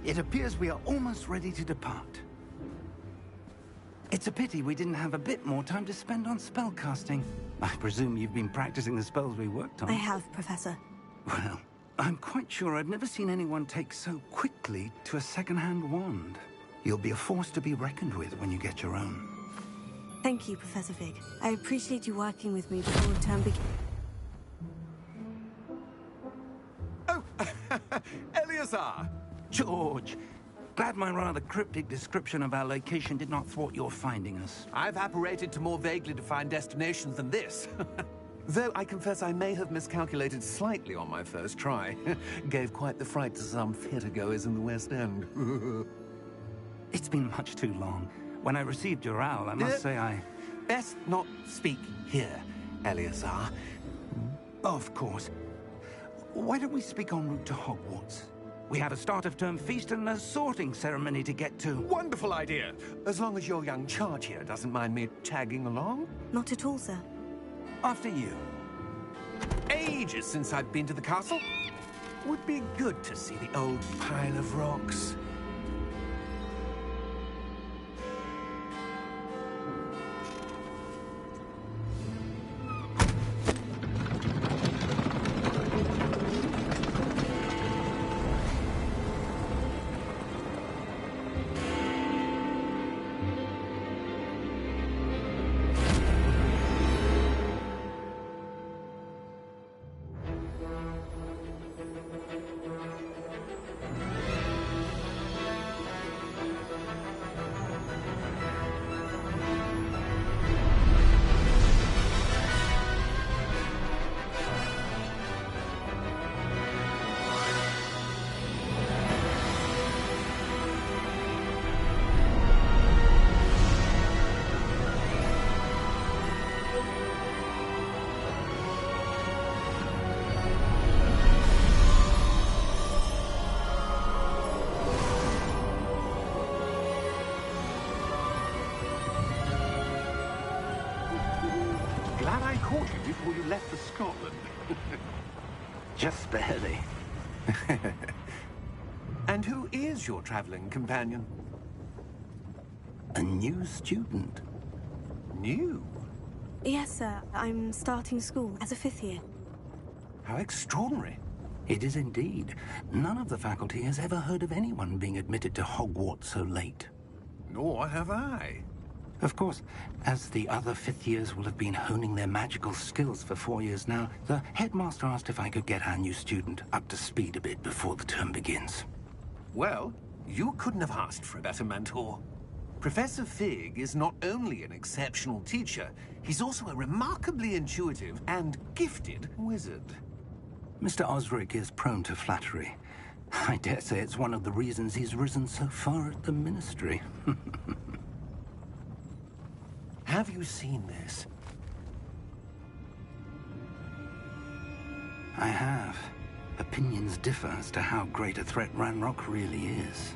It appears we are almost ready to depart. It's a pity we didn't have a bit more time to spend on spellcasting. I presume you've been practicing the spells we worked on. I have, Professor. Well, I'm quite sure I've never seen anyone take so quickly to a second-hand wand. You'll be a force to be reckoned with when you get your own. Thank you, Professor Fig. I appreciate you working with me before the term begins. Oh, Eleazar! George, glad my rather cryptic description of our location did not thwart your finding us. I've apparated to more vaguely defined destinations than this. Though I confess I may have miscalculated slightly on my first try. Gave quite the fright to some theatergoers in the West End. It's been much too long. When I received your owl, I must say I... Best not speak here, Eleazar. Of course. Why don't we speak en route to Hogwarts? We have a start-of-term feast and a sorting ceremony to get to. Wonderful idea! As long as your young charge here doesn't mind me tagging along. Not at all, sir. After you. Ages since I've been to the castle. Would be good to see the old pile of rocks. Glad I caught you before you left for Scotland. Just barely. And who is your traveling companion? A new student. New? Yes, sir. I'm starting school as a 5th year. How extraordinary. It is indeed. None of the faculty has ever heard of anyone being admitted to Hogwarts so late. Nor have I. Of course, as the other 5th years will have been honing their magical skills for 4 years now, the headmaster asked if I could get our new student up to speed a bit before the term begins. Well, you couldn't have asked for a better mentor. Professor Fig is not only an exceptional teacher, he's also a remarkably intuitive and gifted wizard. Mr. Osric is prone to flattery. I dare say it's one of the reasons he's risen so far at the Ministry. Have you seen this? I have. Opinions differ as to how great a threat Ranrock really is.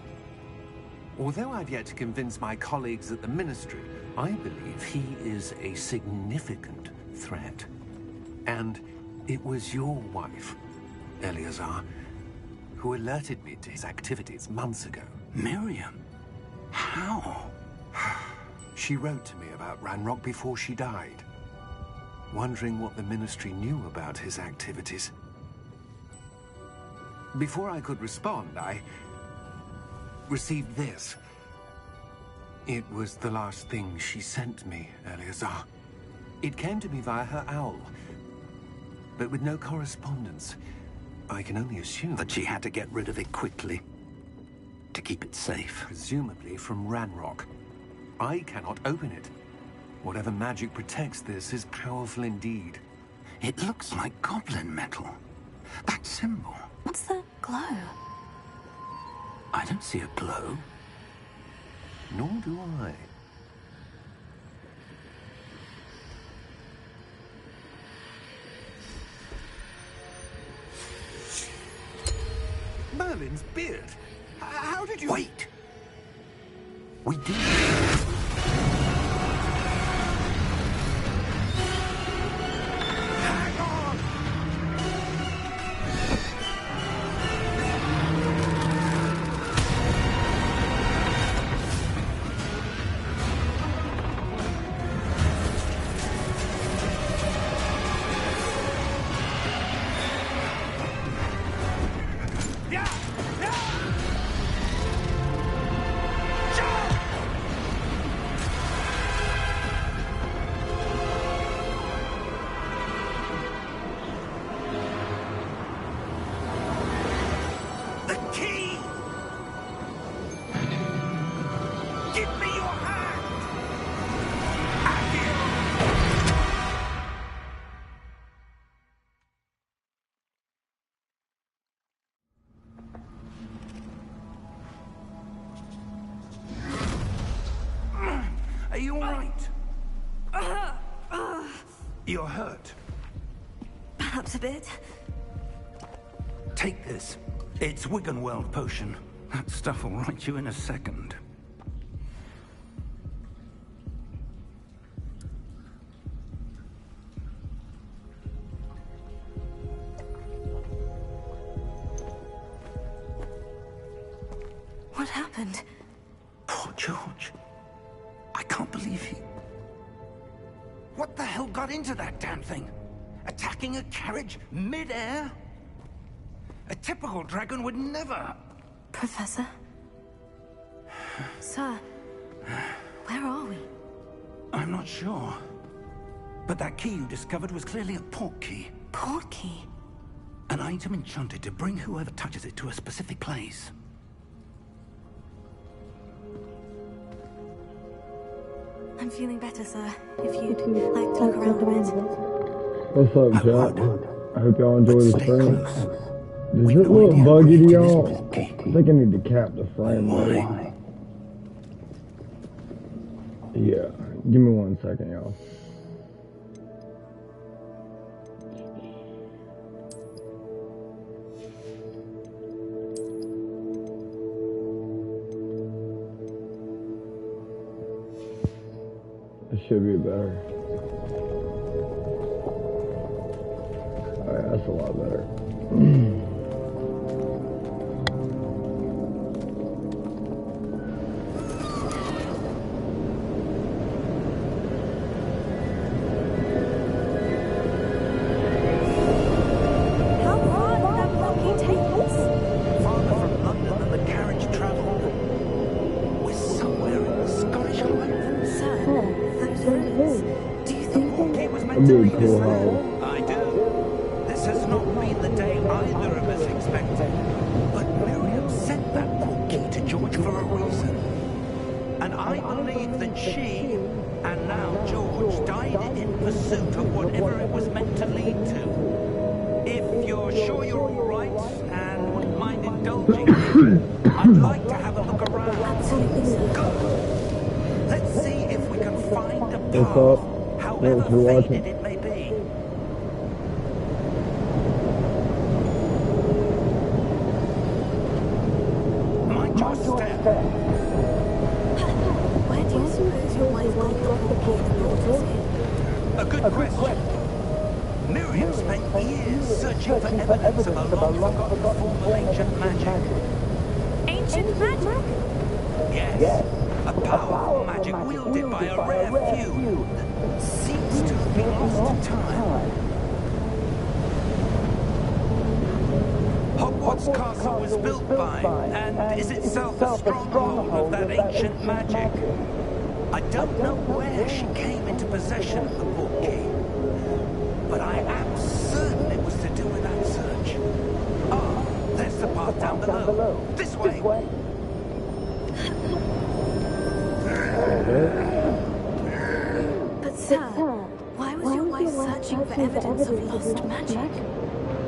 Although I've yet to convince my colleagues at the Ministry, I believe he is a significant threat. And it was your wife, Eleazar, who alerted me to his activities months ago. Miriam? How? She wrote to me about Ranrock before she died, wondering what the Ministry knew about his activities. Before I could respond, I received this. It was the last thing she sent me, Eleazar. It came to me via her owl, but with no correspondence. I can only assume That she had to get rid of it quickly, to keep it safe. presumably from Ranrock. I cannot open it. Whatever magic protects this is powerful indeed. It looks like goblin metal. That symbol. What's the glow? I don't see a glow. Nor do I. Merlin's beard. How did you... Wait! We did. Hang on! You're hurt. Perhaps a bit. Take this. It's Wiggenweld potion. That stuff will right you in a second. What happened? Poor George. I can't believe he... What the hell got into that damn thing? Attacking a carriage mid-air? A typical dragon would never... Professor? Sir, where are we? I'm not sure. But that key you discovered was clearly a port key. Port key? An item enchanted to bring whoever touches it to a specific place. I'm feeling better, sir. If you'd like to look around a bit. What's up, chat? I hope y'all enjoy the stream. Does We've it no look idea buggy to what it is y'all? with I key. think I need to cap the frame rate. Why? Yeah, give me 1 second, y'all. It should be better. Alright, that's a lot better. How far did that port key take us? Farther from London than the carriage travelled. We're somewhere in the Scottish Highlands. Sir, those ruins. Do you think He was meant That'd to be a lead cool us there. house. I do. This has not been the day either of us expected. But Miriam sent that port key to George for a reason. And I believe that she, and now George, died in pursuit of whatever it was meant to lead to. If you're sure you're all right and wouldn't mind indulging me, I'd like to have a look around. absolutely, sir? Good. Let's see if we can find a What's path, up? however Thanks for watching. faded it may be. Mind your step. Where do you suppose your wife got the port key that brought us here? A good question. Miriam spent years searching for evidence of a long-forgotten form of ancient magic. Ancient magic? Yes, a powerful magic wielded by a rare few that seems to have been lost to time. Hogwarts Castle was built by, and is itself a stronghold of that ancient magic. I don't know where she came into possession of the port key, but I am certain it was to do with that search. Ah, there's the path down below. This way. But sir, why was your wife searching for evidence of lost magic?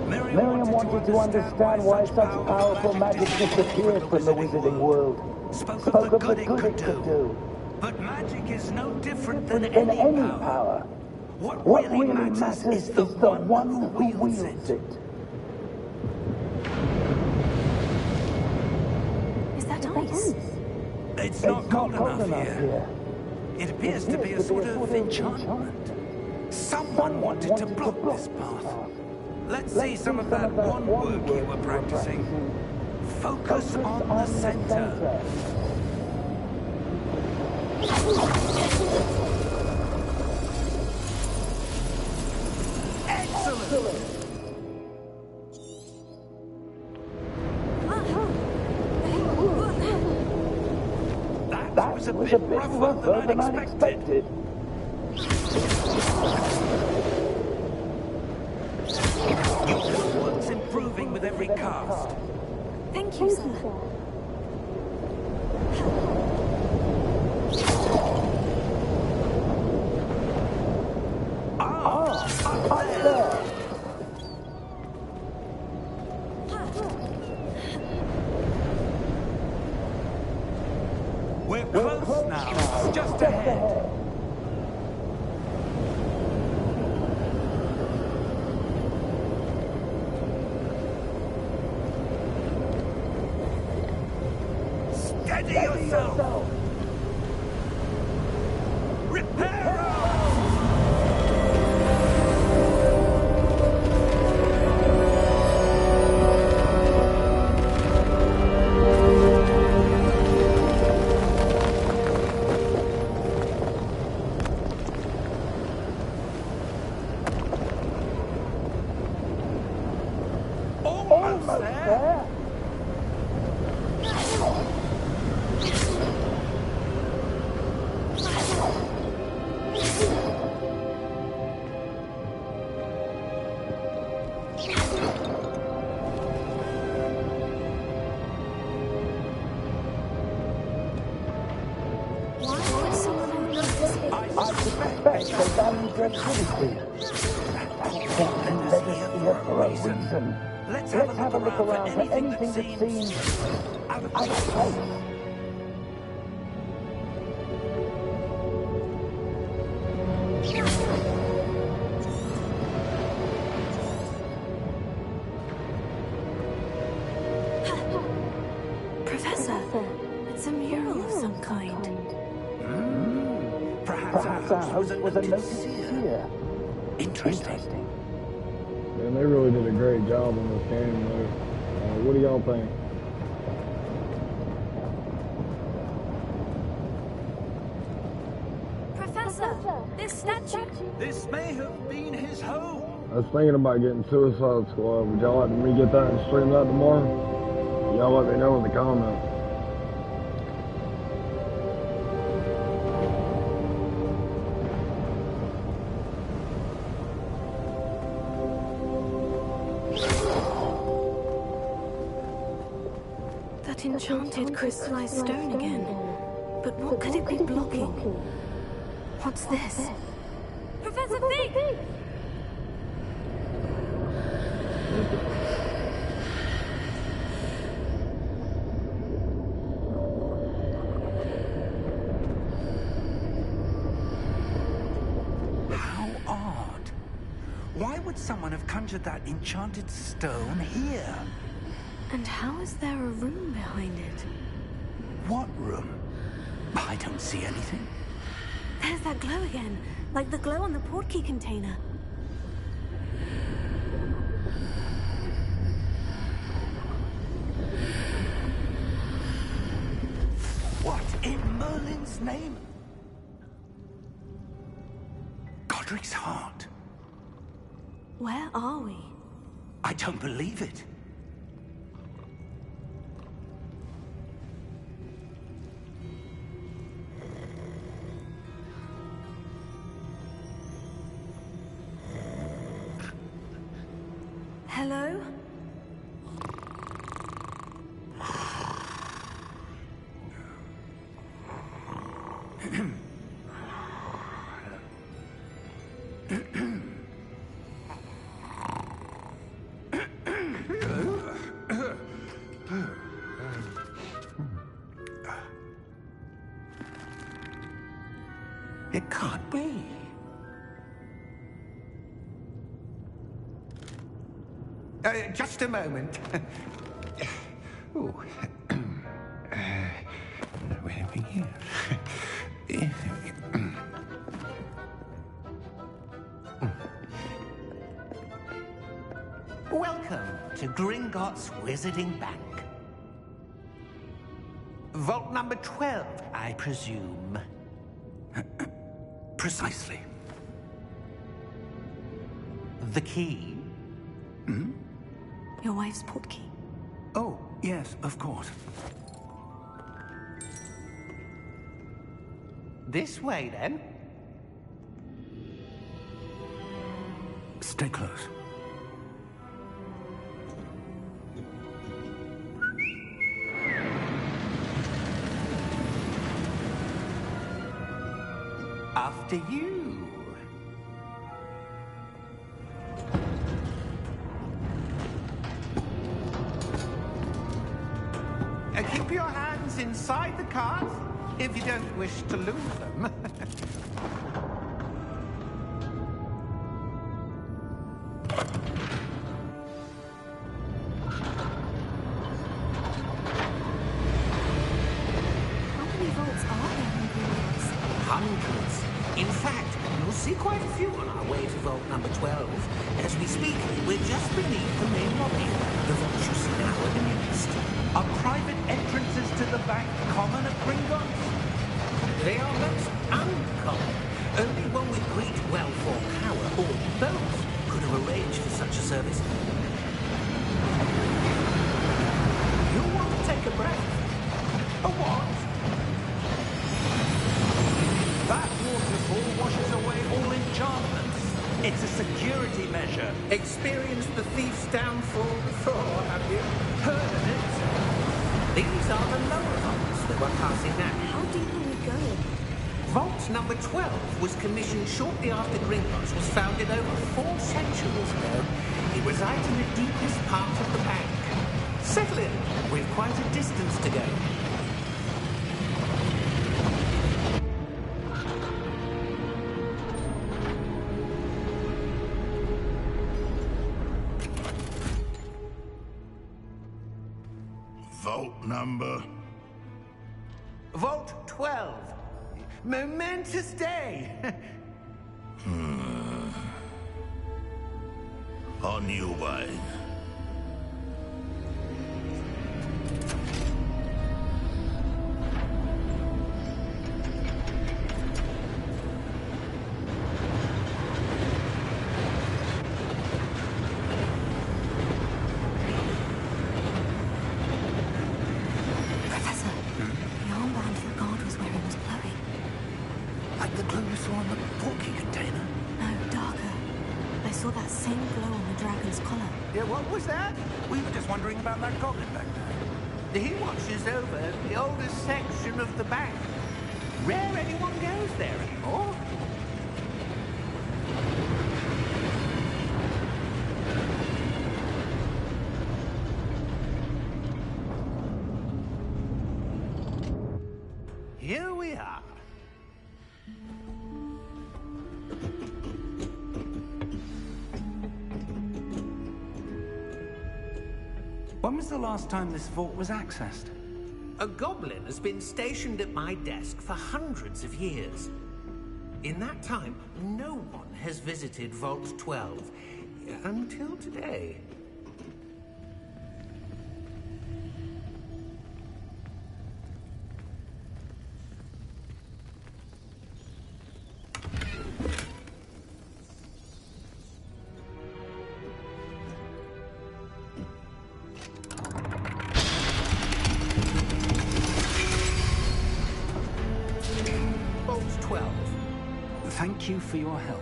Miriam wanted to understand why such powerful magic disappeared from the wizarding world. Spoke of the good it could do. But magic is no different than In any any power. power, What what really really matters is the one who wields it. Is that ice? It's not cold enough here. It appears to be a sort of enchantment. Someone wanted to block this path. Let's see some of that one work you were practicing. Focus on the center. Excellent! That was a bit rougher than unexpected. Your footwork's improving with every cast. Thank you, sir. Up there! We're close now. Just ahead. Steady yourself! Reparo! Almost there. I suspect they damaged your activity. Let us here for a reason. Let's have a look around for anything that seems out of out of place. Professor, it's a mural of some kind. Perhaps our host was a notice. Interesting. Man, they really did a great job on this game, though. What do y'all think? Professor, this statue. This may have been his home. I was thinking about getting Suicide Squad. Would y'all like me to get that and stream that tomorrow? Y'all let me know in the comments. That enchanted crystallized stone again. But what could it be blocking? What's this? Professor Fig! How odd. Why would someone have conjured that enchanted stone here? And how is there a room behind it? What room? I don't see anything. There's that glow again, like the glow on the portkey container. What in Merlin's name? Godric's heart. Where are we? I don't believe it. Hello? It can't be. Just a moment. Ooh. Wait a minute here. Welcome to Gringotts Wizarding Bank. Vault number 12, I presume. Precisely. The key? Your wife's portkey. Oh, yes, of course. This way, then. Stay close. After you. Keep your hands inside the cart if you don't wish to lose them. vault number 12. As we speak, we're just beneath the main lobby. The vault you see now in the east. Are private entrances to the back common at Gringotts? They are most uncommon. Only one with great wealth or power, or both, could have arranged for such a service. You'll want to take a breath. A what? That waterfall washes away all enchantments. It's a security measure. Experienced the thief's downfall before, have you? Heard of it? These are the lower vaults that we're passing now. How deep are we going? Vault number 12 was commissioned shortly after Gringotts was founded over 4 centuries ago. It resides in the deepest part of the bank. Settle in. We've quite a distance to go. Vault number? Vault 12. Momentous day. On your way. Professor, the armband the guard was wearing was glowing. Like the glow you saw in the porky container. No, darker. I saw that same glow on the dragon's collar. Yeah, what was that? We were just wondering about that goblin back there. He watches over the oldest section of the bank. Rare anyone goes there anymore. Here we are. When was the last time this vault was accessed? A goblin has been stationed at my desk for hundreds of years. In that time, no one has visited Vault 12 until today. Vault 12. Thank you for your help.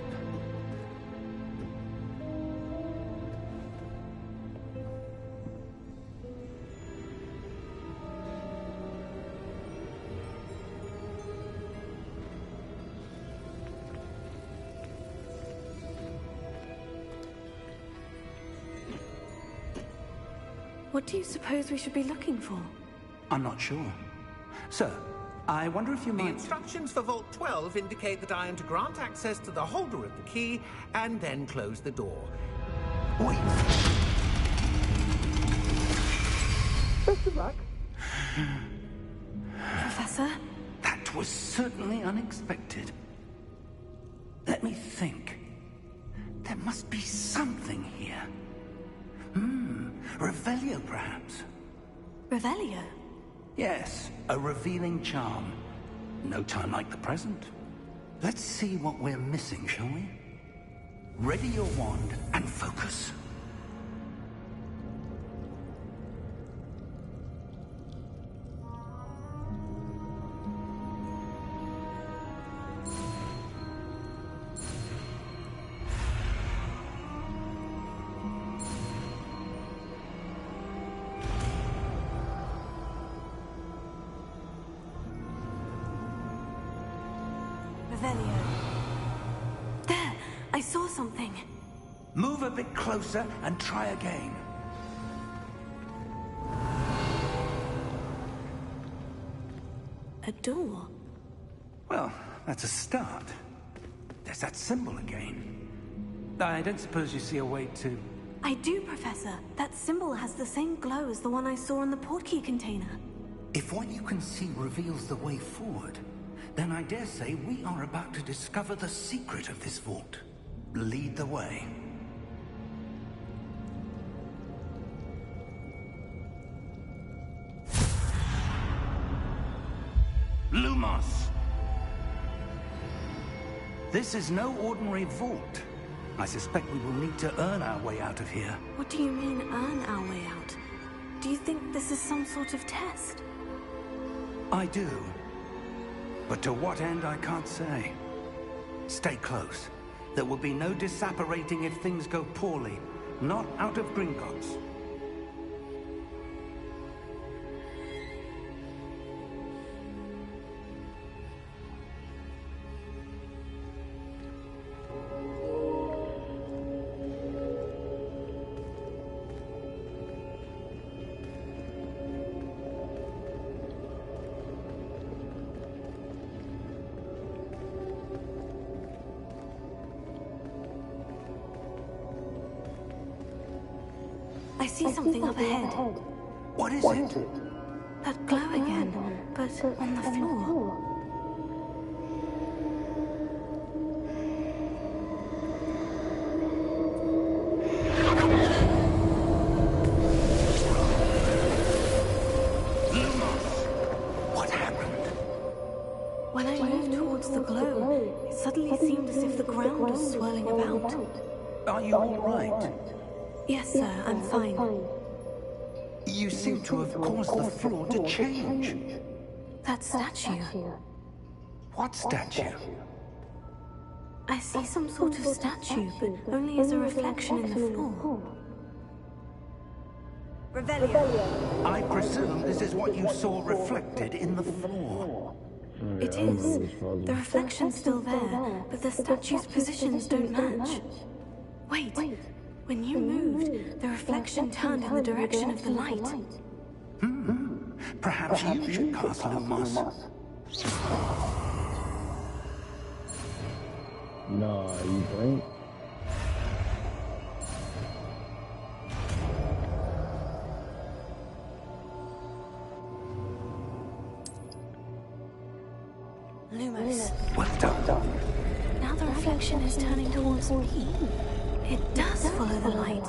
What do you suppose we should be looking for? I'm not sure. Sir, I wonder if you The might... instructions for Vault 12 indicate that I am to grant access to the holder of the key and then close the door. Wait. Best of luck. Professor? That was certainly unexpected. Let me think. There must be something here. Revelio, perhaps? Revelio? Yes, a revealing charm. No time like the present. Let's see what we're missing, shall we? Ready your wand and focus. Revelio. There! I saw something. Move a bit closer and try again. A door. Well, that's a start. There's that symbol again. I don't suppose you see a way to... I do, Professor. That symbol has the same glow as the one I saw in the portkey container. If what you can see reveals the way forward, then I dare say we are about to discover the secret of this vault. lead the way. Lumos! This is no ordinary vault. I suspect we will need to earn our way out of here. What do you mean, earn our way out? Do you think this is some sort of test? I do. But to what end, I can't say. Stay close. There will be no disapparating if things go poorly. Not out of Gringotts. I see something up ahead. What is it? That glow again, but on the floor. What happened? When I moved towards the glow, it suddenly seemed as if the ground was swirling about. Are you all right? Yes, sir, I'm fine. You seem to have caused the floor to change. That statue. What statue? I see some sort of statue, but only as a reflection in the floor. Revelio. I presume this is what you saw reflected in the floor. It is. The reflection's still there, but the statue's positions don't match. Wait. When you moved, the reflection turned in the direction of the light. Perhaps you should cast Lumos. Nah, you think? Lumos. Well done. Now the reflection is turning towards me. It does follow the light.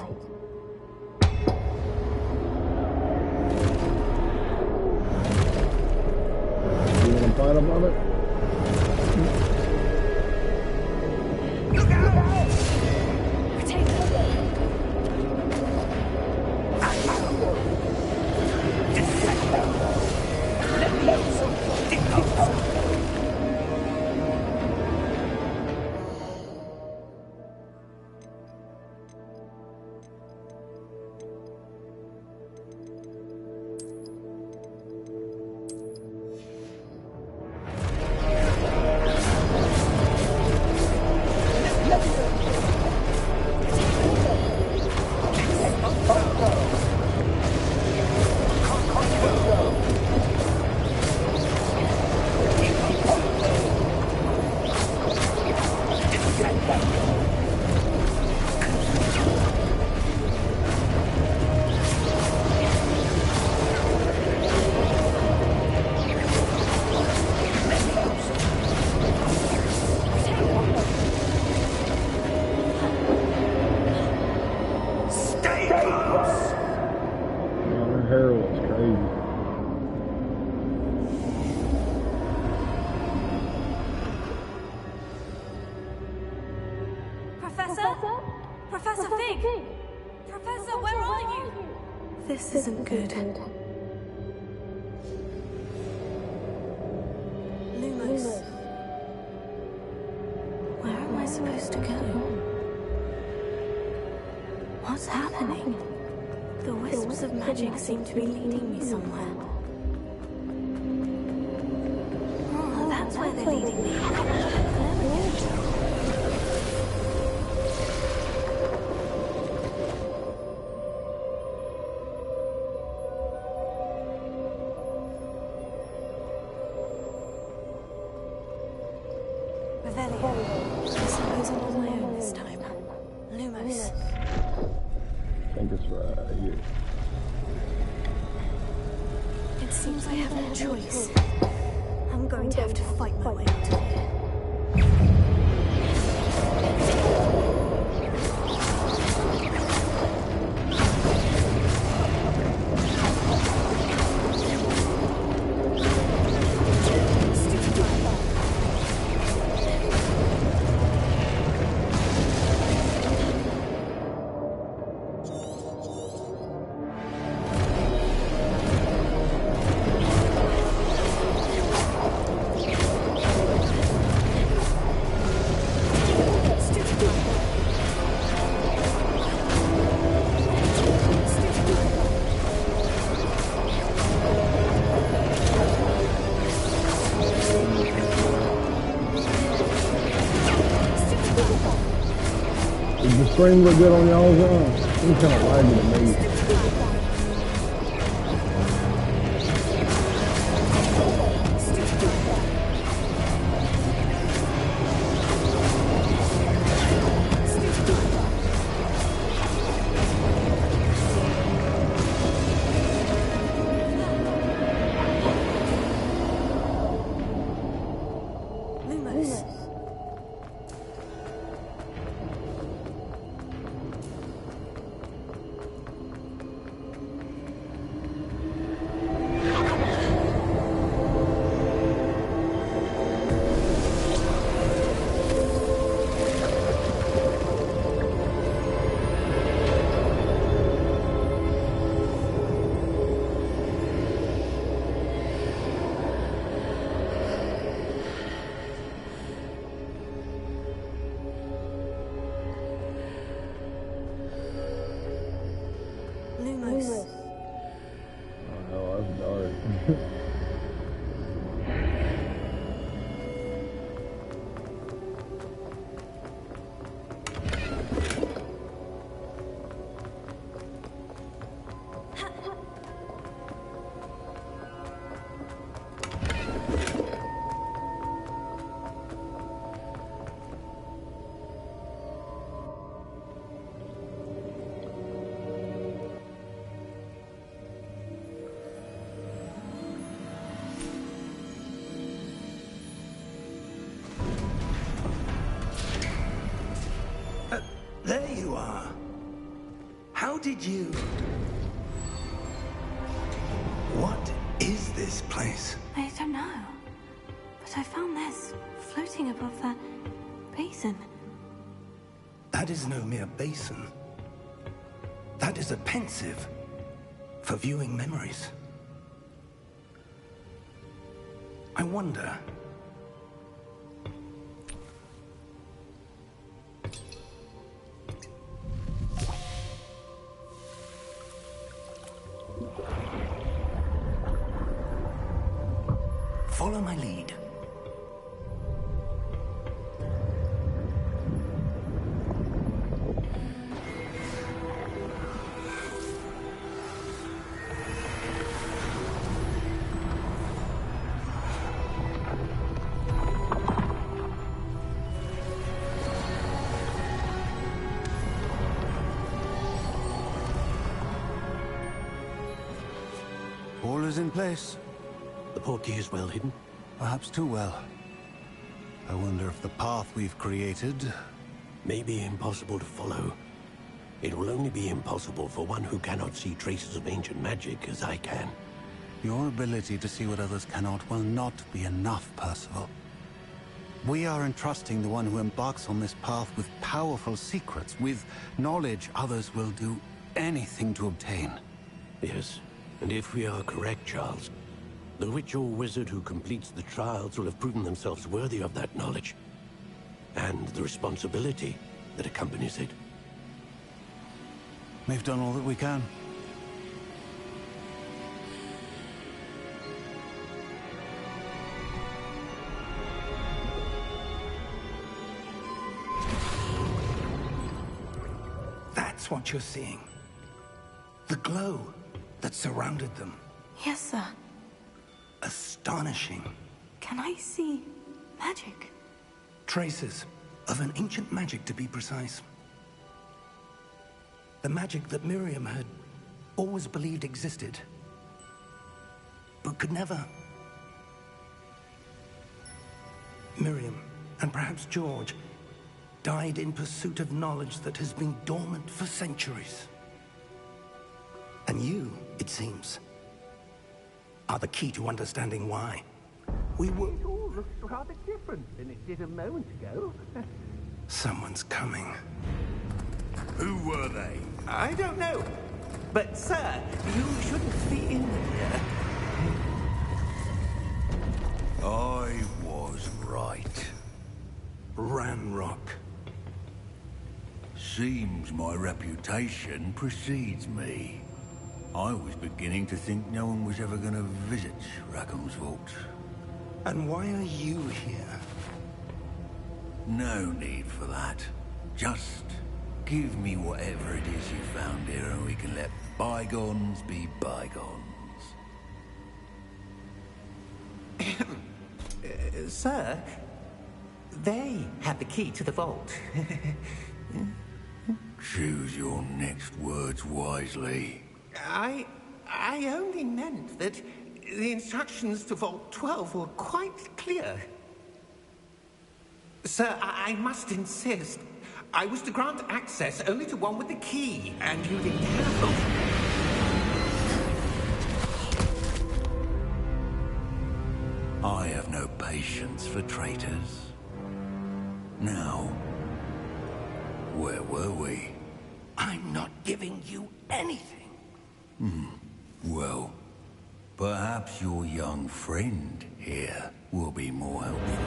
You wanna fight about it? Look out! Protect Professor Fig! Professor, where are you? This isn't good. Lumos. Where am I supposed to go? What's happening? The wisps of magic seem to be leading me somewhere. Oh, that's where they're leading me. There we go. I suppose I'm on my own this time. Lumos. I think it's right here. It seems I have no choice. I'm going to have to fight my way out of here. screen look good on y'all's It's kind of laggy to me. There you are. How did you... What is this place? I don't know. But I found this floating above that basin. That is no mere basin. That is a pensive for viewing memories. I wonder... Follow my lead. All is in place. The portkey is well hidden? Perhaps too well. I wonder if the path we've created... may be impossible to follow. It will only be impossible for one who cannot see traces of ancient magic as I can. Your ability to see what others cannot will not be enough, Percival. We are entrusting the one who embarks on this path with powerful secrets, with knowledge others will do anything to obtain. Yes, and if we are correct, Charles, the witch or wizard who completes the trials will have proven themselves worthy of that knowledge, and the responsibility that accompanies it. We've done all that we can. That's what you're seeing. The glow that surrounded them. Yes, sir. Astonishing. Can I see magic? Traces of an ancient magic, to be precise. The magic that Miriam had always believed existed, but could never. Miriam, and perhaps George, died in pursuit of knowledge that has been dormant for centuries. And you, it seems, are the key to understanding why. We were... It all looks rather different than it did a moment ago. Someone's coming. Who were they? I don't know. But, sir, you shouldn't be in here. I was right. Ranrock. Seems my reputation precedes me. I was beginning to think no one was ever going to visit Rackham's vault. And why are you here? No need for that. Just Give me whatever it is you found here and we can let bygones be bygones. Sir, they have the key to the vault. Choose your next words wisely. I only meant that the instructions to Vault 12 were quite clear. Sir, I must insist. I was to grant access only to one with the key, and you didn't have. I have no patience for traitors. Now, where were we? I'm not giving you anything. Well, perhaps your young friend here will be more helpful.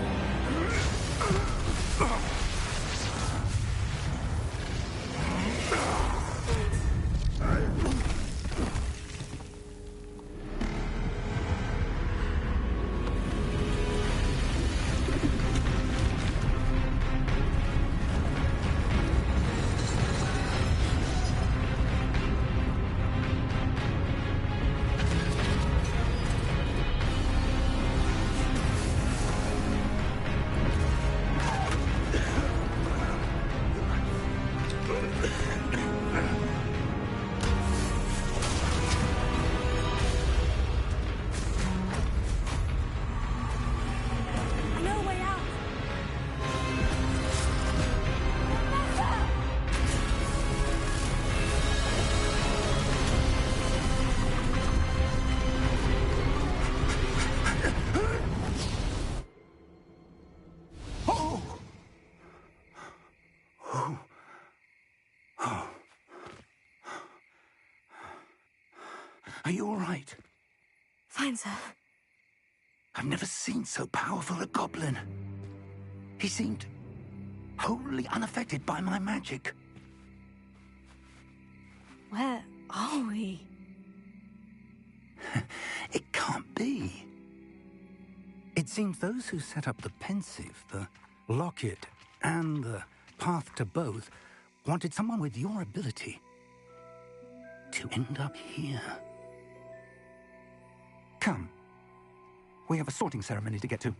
Are you all right? Fine, sir. I've never seen so powerful a goblin. He seemed wholly unaffected by my magic. Where are we? It can't be. It seems those who set up the pensive, the locket, and the path to both wanted someone with your ability to end up here. Come. We have a sorting ceremony to get to.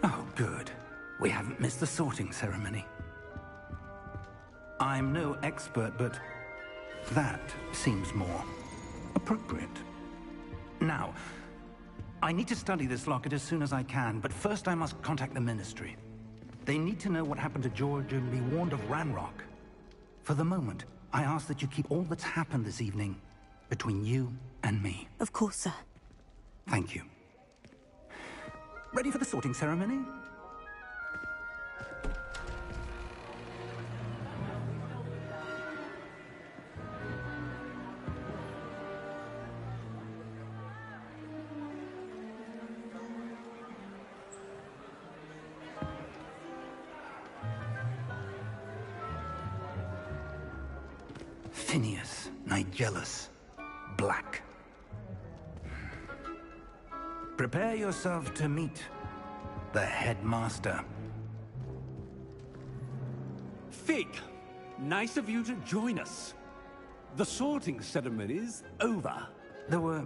Oh, good. We haven't missed the sorting ceremony. I'm no expert, but that seems more appropriate. Now, I need to study this locket as soon as I can, but first I must contact the Ministry. They need to know what happened to George and be warned of Ranrock. For the moment, I ask that you keep all that's happened this evening between you and me. Of course, sir. Thank you. Ready for the sorting ceremony? Phineas, Nigellus, Black. Prepare yourself to meet the headmaster. Fig, Nice of you to join us. The sorting ceremony's over. There were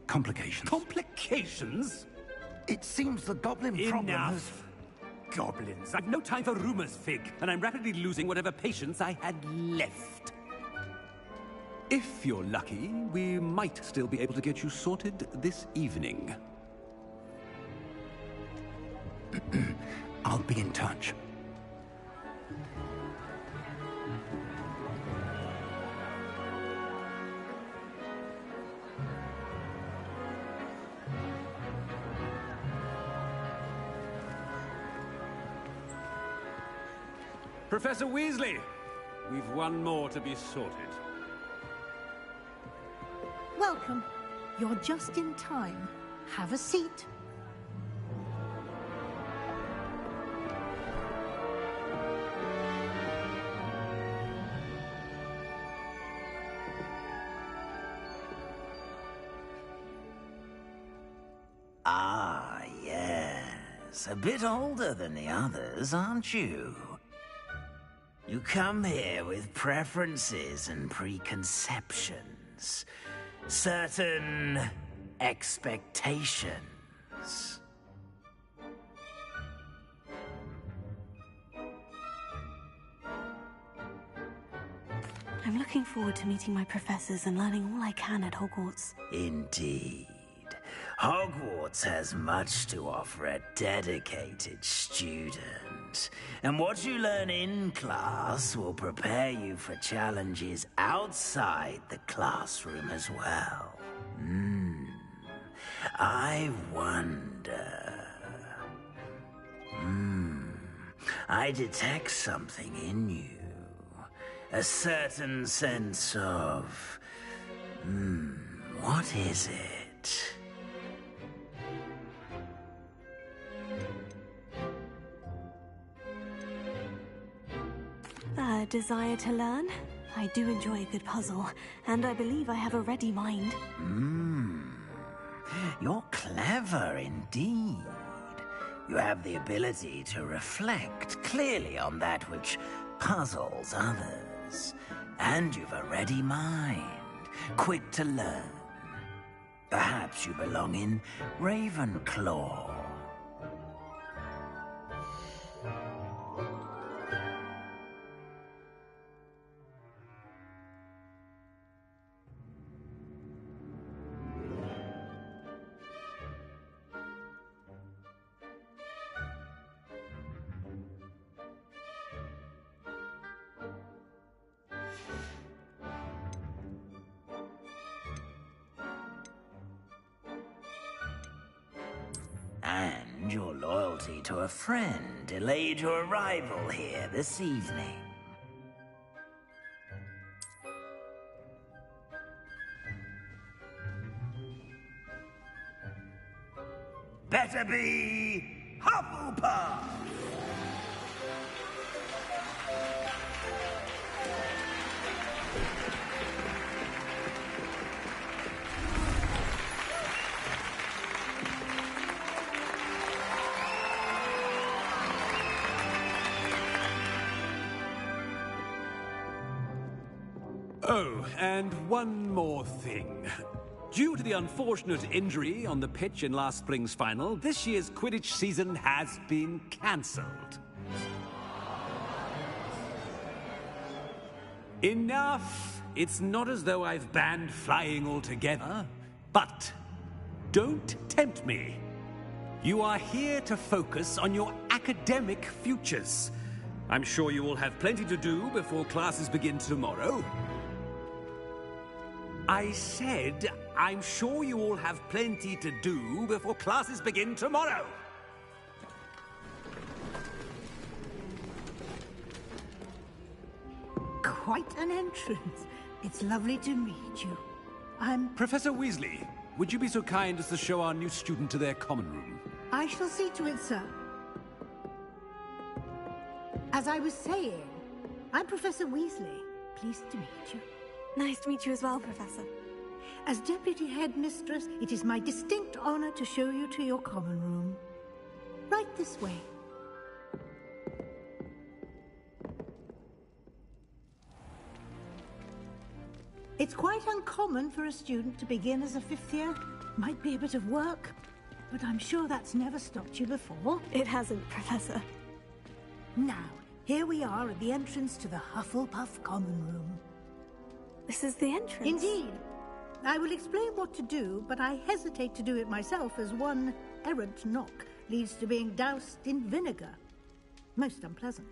complications. Complications? It seems the goblin problem has... Enough! Goblins. I've no time for rumors, Fig, and I'm rapidly losing whatever patience I had left. If you're lucky, we might still be able to get you sorted this evening. I'll be in touch. Professor Weasley, we've one more to be sorted. Welcome. You're just in time. Have a seat. Ah, yes. A bit older than the others, aren't you? You come here with preferences and preconceptions. Certain expectations. I'm looking forward to meeting my professors and learning all I can at Hogwarts. Indeed. Hogwarts has much to offer a dedicated student. And what you learn in class will prepare you for challenges outside the classroom as well. I wonder... I detect something in you. A certain sense of... what is it? A desire to learn? I do enjoy a good puzzle, and I believe I have a ready mind. You're clever indeed. You have the ability to reflect clearly on that which puzzles others. And you've a ready mind, quick to learn. Perhaps you belong in Ravenclaw. And your loyalty to a friend delayed your arrival here this evening. Better be Hufflepuff! Oh, and one more thing. Due to the unfortunate injury on the pitch in last spring's final, this year's Quidditch season has been cancelled. Enough! It's not as though I've banned flying altogether, but don't tempt me. You are here to focus on your academic futures. I'm sure you will have plenty to do before classes begin tomorrow. I said, I'm sure you all have plenty to do before classes begin tomorrow. Quite an entrance. It's lovely to meet you. I'm... Professor Weasley, would you be so kind as to show our new student to their common room? I shall see to it, sir. As I was saying, I'm Professor Weasley. Pleased to meet you. Nice to meet you as well, Professor. As Deputy Headmistress, it is my distinct honor to show you to your common room. Right this way. It's quite uncommon for a student to begin as a 5th year. Might be a bit of work, but I'm sure that's never stopped you before. It hasn't, Professor. Now, here we are at the entrance to the Hufflepuff Common Room. This is the entrance? Indeed. I will explain what to do, but I hesitate to do it myself as one errant knock leads to being doused in vinegar. Most unpleasant.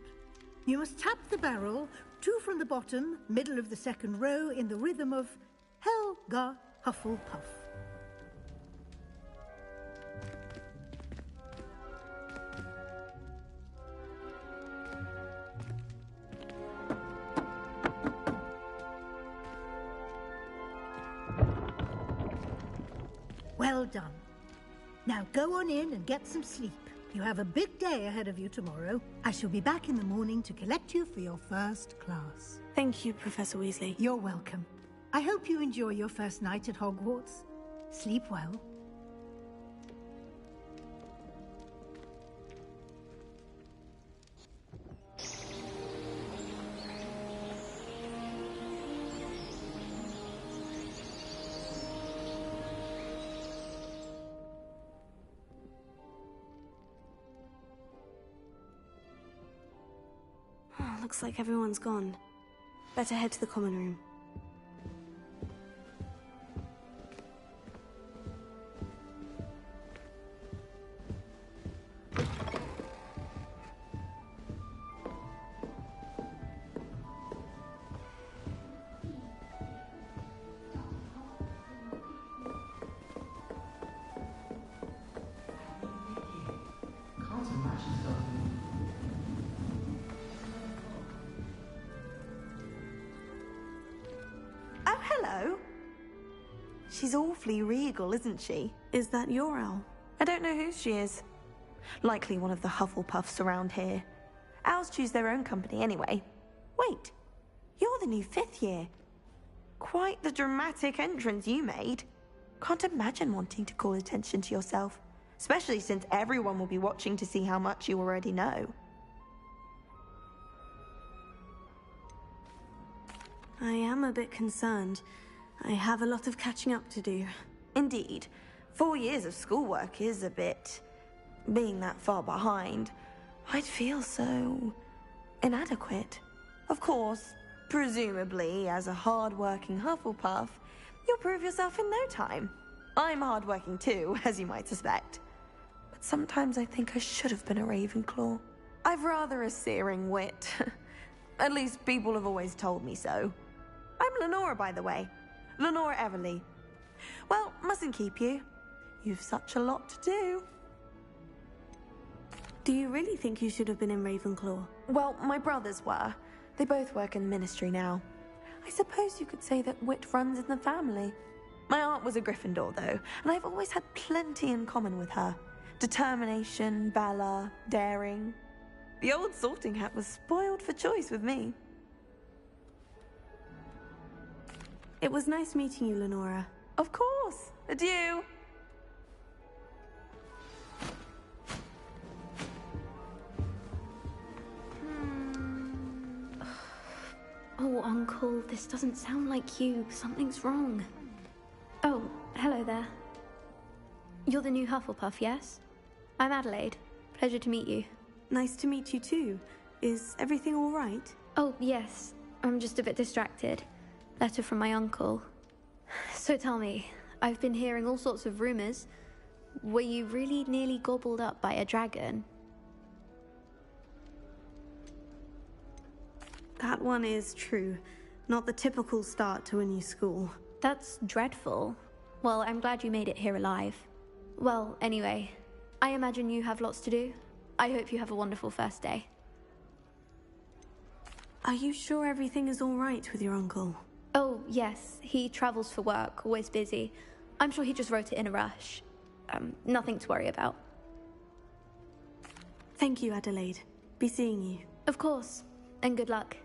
You must tap the barrel, 2 from the bottom, middle of the 2nd row, in the rhythm of Helga Hufflepuff. Well done. Now go on in and get some sleep. You have a big day ahead of you tomorrow. I shall be back in the morning to collect you for your first class. Thank you, Professor Weasley. You're welcome. I hope you enjoy your first night at Hogwarts. Sleep well. Looks like everyone's gone. Better head to the common room. Hello. She's awfully regal, isn't she? Is that your owl? I don't know who she is. Likely one of the Hufflepuffs around here. Owls choose their own company anyway. Wait, you're the new 5th year. Quite the dramatic entrance you made. Can't imagine wanting to call attention to yourself, especially since everyone will be watching to see how much you already know. I am a bit concerned. I have a lot of catching up to do. Indeed. 4 years of schoolwork is a bit... being that far behind. I'd feel so... inadequate. Of course, presumably, as a hard-working Hufflepuff, you'll prove yourself in no time. I'm hard-working too, as you might suspect. But sometimes I think I should have been a Ravenclaw. I've rather a searing wit. At least people have always told me so. I'm Lenora, by the way. Lenora Everly. Well, mustn't keep you. You've such a lot to do. Do you really think you should have been in Ravenclaw? Well, my brothers were. They both work in the ministry now. I suppose you could say that wit runs in the family. My aunt was a Gryffindor, though, and I've always had plenty in common with her. Determination, valor, daring. The old sorting hat was spoiled for choice with me. It was nice meeting you, Lenora. Of course. Adieu. Oh, Uncle, this doesn't sound like you. Something's wrong. Oh, hello there. You're the new Hufflepuff, yes? I'm Adelaide. Pleasure to meet you. Nice to meet you too. Is everything all right? Oh, yes. I'm just a bit distracted. Letter from my uncle. So tell me, I've been hearing all sorts of rumors. Were you really nearly gobbled up by a dragon? That one is true. Not the typical start to a new school. That's dreadful. Well, I'm glad you made it here alive. Well, anyway, I imagine you have lots to do. I hope you have a wonderful first day. Are you sure everything is all right with your uncle? Oh, yes. He travels for work, always busy. I'm sure he just wrote it in a rush. Nothing to worry about. Thank you, Adelaide. Be seeing you. Of course. And good luck.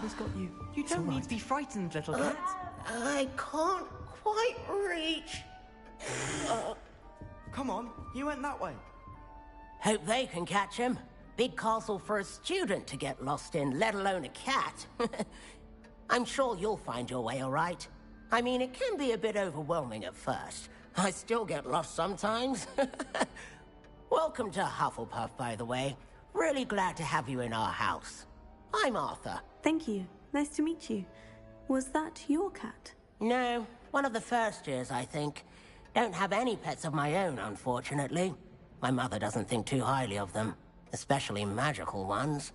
Who's got you? You don't need to be frightened, little cat. I can't quite reach. Come on, you went that way. Hope they can catch him. big castle for a student to get lost in, let alone a cat. I'm sure you'll find your way all right. I mean, it can be a bit overwhelming at first. I still get lost sometimes. Welcome to Hufflepuff, by the way. Really glad to have you in our house. I'm Arthur. Thank you. Nice to meet you. Was that your cat? No, one of the first years, I think. Don't have any pets of my own, unfortunately. My mother doesn't think too highly of them, especially magical ones.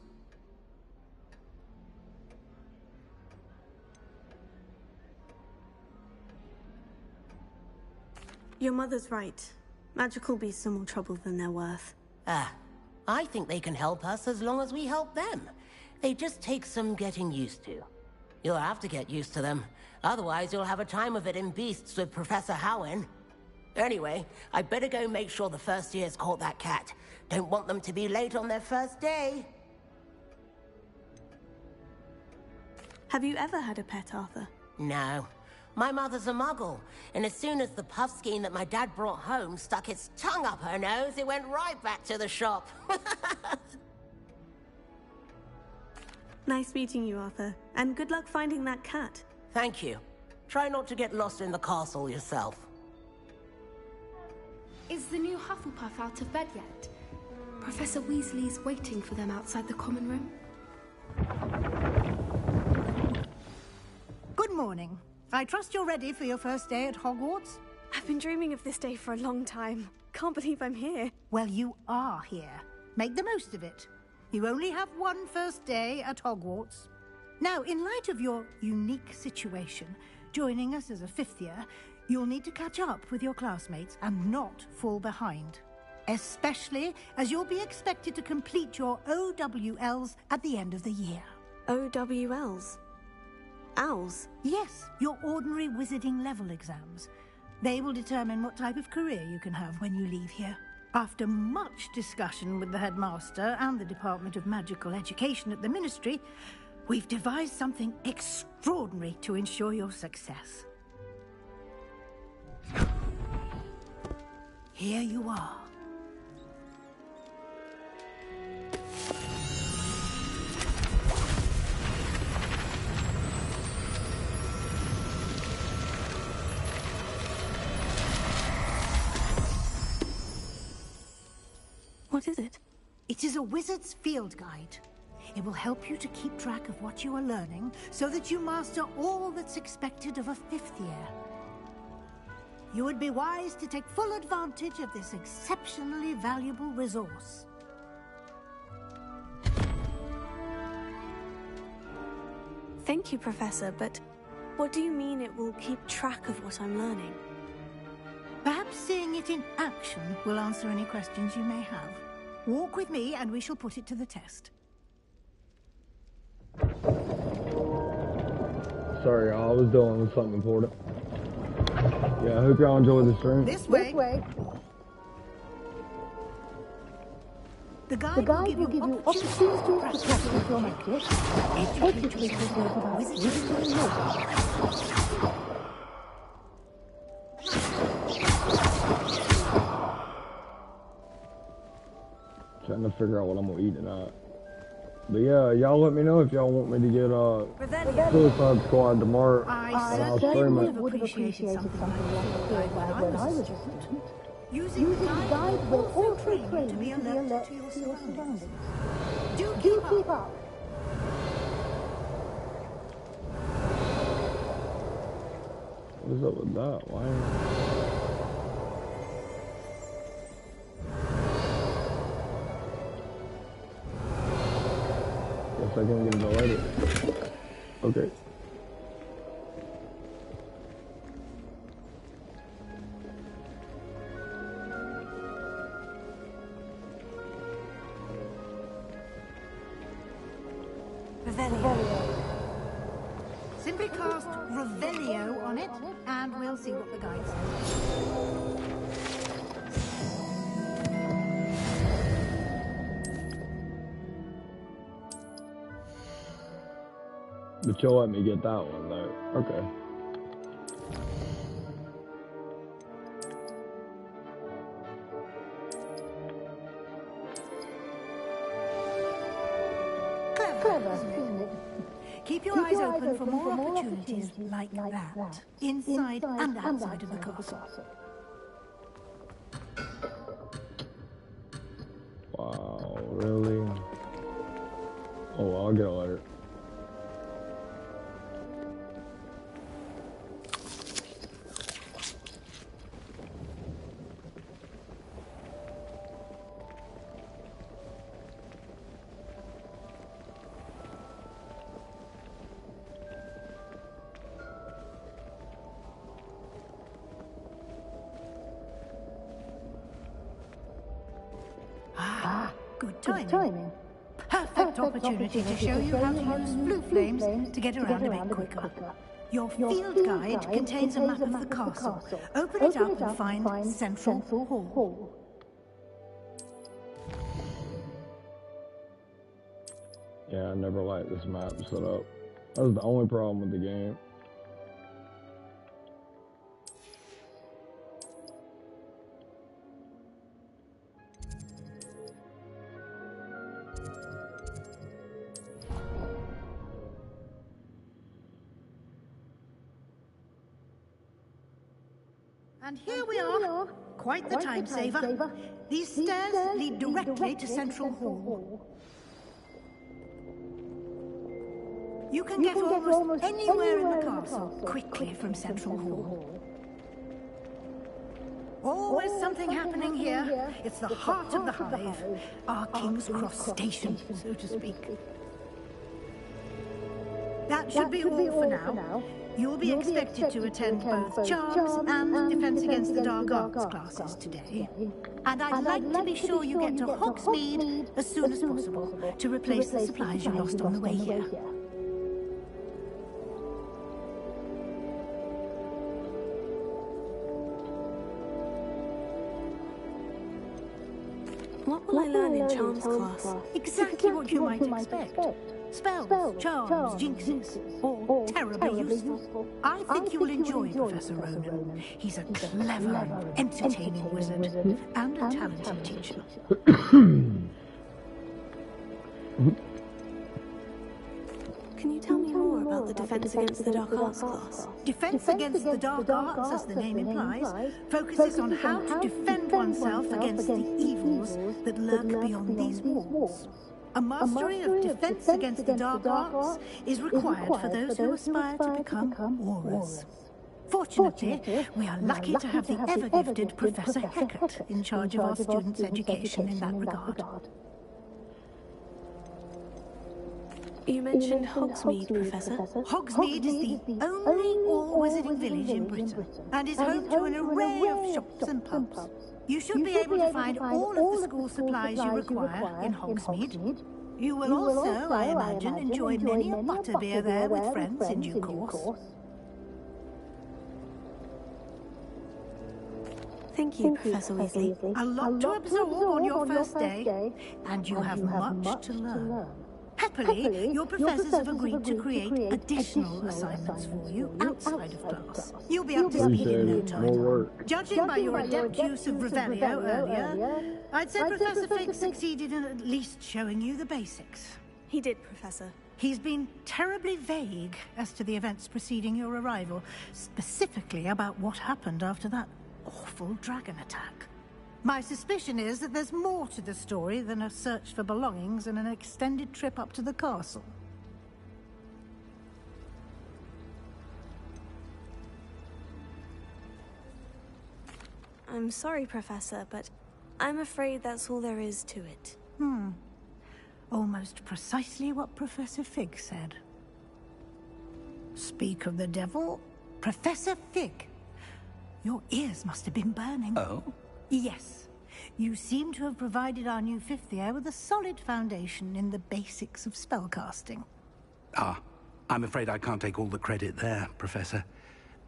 Your mother's right. Magical beasts are more trouble than they're worth. I think they can help us as long as we help them. They just take some getting used to. You'll have to get used to them. Otherwise, you'll have a time of it in Beasts with Professor Howen. Anyway, I better go make sure the first years caught that cat. Don't want them to be late on their first day. Have you ever had a pet, Arthur? No. My mother's a muggle, and as soon as the puffskein that my dad brought home stuck its tongue up her nose, it went right back to the shop. Nice meeting you, Arthur. And good luck finding that cat. Thank you. Try not to get lost in the castle yourself. Is the new Hufflepuff out of bed yet? Professor Weasley's waiting for them outside the common room. Good morning. I trust you're ready for your first day at Hogwarts? I've been dreaming of this day for a long time. Can't believe I'm here. Well, you are here. Make the most of it. You only have one first day at Hogwarts. Now, in light of your unique situation, joining us as a fifth year, you'll need to catch up with your classmates and not fall behind. Especially as you'll be expected to complete your OWLs at the end of the year. OWLs? Owls? Yes, your ordinary wizarding level exams. They will determine what type of career you can have when you leave here. After much discussion with the headmaster and the Department of Magical Education at the Ministry, we've devised something extraordinary to ensure your success. Here you are. What is it? It is a wizard's field guide. It will help you to keep track of what you are learning so that you master all that's expected of a fifth year. You would be wise to take full advantage of this exceptionally valuable resource. Thank you, Professor, but what do you mean it will keep track of what I'm learning? Perhaps seeing it in action will answer any questions you may have. Walk with me and we shall put it to the test. Sorry, I was dealing with something important. Yeah, I hope y'all enjoy the stream. This way. The guide will give you opportunities to practice with your magic, educate yourself about wizarding knowledge. Trying to figure out what I'm gonna eat tonight. But yeah, y'all let me know if y'all want me to get Suicide Squad tomorrow. I'll stream it. Would have appreciated something like that when I was a student. Using the guide will also train you to be alert to your surroundings. Do keep up. What is up with that? Why? Guess I can get it later. Okay. Simply cast Revelio on it, and we'll see what the guide says. But you'll let me get that one though. Okay. Keep your eyes open for more opportunities like that, inside and outside of the castle. Wow, really? Oh, I'll get a letter. Good timing. Perfect opportunity to show you how to use blue flames to get around a bit quicker. Your field guide contains a map of the castle. Open it up and find Central Hall. Yeah, I never liked this map set up. That was the only problem with the game. And here we are. Quite the time saver. These stairs lead directly to Central Hall. You can get almost anywhere in the castle quickly from Central Hall. Always something happening here. It's the heart of the hive. Our King's Cross station, so to speak. That should be all for now. You'll be expected to attend both Charms and Defense Against the Dark Arts classes today. And I'd like to be sure you get to Hogsmeade as soon as possible to replace the supplies you lost on the way here. What will I learn in Charms class? Exactly what you might expect. Spells, charms, jinxes, all terribly useful. I think you'll enjoy Professor Ronan. He's a clever, entertaining wizard and a talented teacher. Can you tell me more about the Defense Against the Dark Arts class? Defense Against the Dark Arts, as the name implies, focuses on how to defend oneself against the evils that lurk beyond these walls. A mastery of Defense Against the Dark Arts is required for those who aspire to become Aurors. Fortunately, we are lucky to have the ever-gifted Professor Hecat in charge of our students' education in that regard. You mentioned Hogsmeade, Professor. Hogsmeade is the only all-wizarding village in Britain and is home to an array of shops and pubs. You should be able to find all of the school supplies you require in Hogsmeade. You will also, I imagine, enjoy many a butterbeer there with friends in due course. Thank you, Professor Weasley. A lot to absorb on your first day, and you have much to learn. Happily, your professors have agreed to create additional assignments for you outside of class. You'll be up to speed in no time. Judging by your adept use of Revelio earlier, I'd say Professor Fig succeeded in at least showing you the basics. He did, Professor. He's been terribly vague as to the events preceding your arrival, specifically about what happened after that awful dragon attack. My suspicion is that there's more to the story than a search for belongings and an extended trip up to the castle. I'm sorry, Professor, but I'm afraid that's all there is to it. Almost precisely what Professor Fig said. Speak of the devil, Professor Fig. Your ears must have been burning. Oh? Yes. You seem to have provided our new fifth year with a solid foundation in the basics of spellcasting. Ah, I'm afraid I can't take all the credit there, Professor.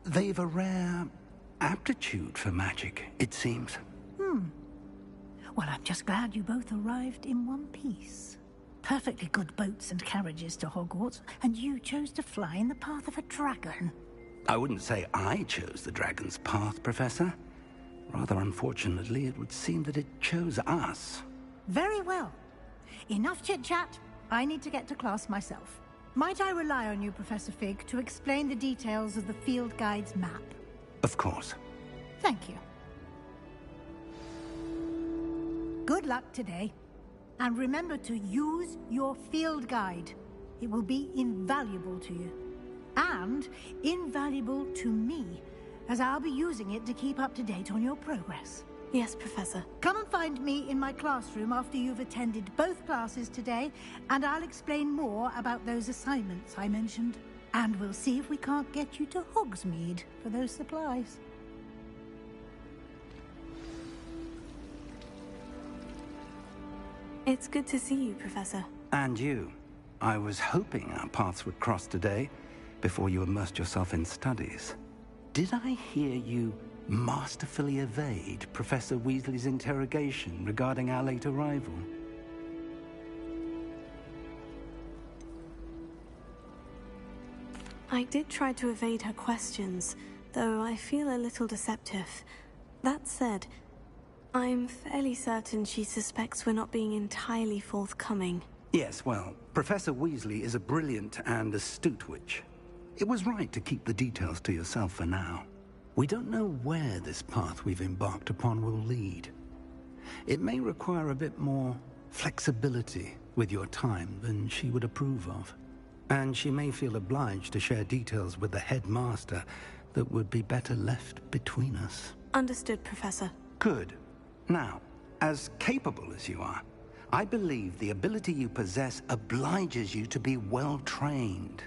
They've a rare aptitude for magic, it seems. Well, I'm just glad you both arrived in one piece. Perfectly good boats and carriages to Hogwarts, and you chose to fly in the path of a dragon. I wouldn't say I chose the dragon's path, Professor. Rather unfortunately, it would seem that it chose us. Very well. Enough chit-chat. I need to get to class myself. Might I rely on you, Professor Fig, to explain the details of the field guide's map? Of course. Thank you. Good luck today. And remember to use your field guide. It will be invaluable to you. And invaluable to me, as I'll be using it to keep up to date on your progress. Yes, Professor. Come and find me in my classroom after you've attended both classes today, and I'll explain more about those assignments I mentioned. And we'll see if we can't get you to Hogsmeade for those supplies. It's good to see you, Professor. And you. I was hoping our paths would cross today, before you immersed yourself in studies. Did I hear you masterfully evade Professor Weasley's interrogation regarding our late arrival? I did try to evade her questions, though I feel a little deceptive. That said, I'm fairly certain she suspects we're not being entirely forthcoming. Yes, well, Professor Weasley is a brilliant and astute witch. It was right to keep the details to yourself for now. We don't know where this path we've embarked upon will lead. It may require a bit more flexibility with your time than she would approve of. And she may feel obliged to share details with the headmaster that would be better left between us. Understood, Professor. Good. Now, as capable as you are, I believe the ability you possess obliges you to be well-trained.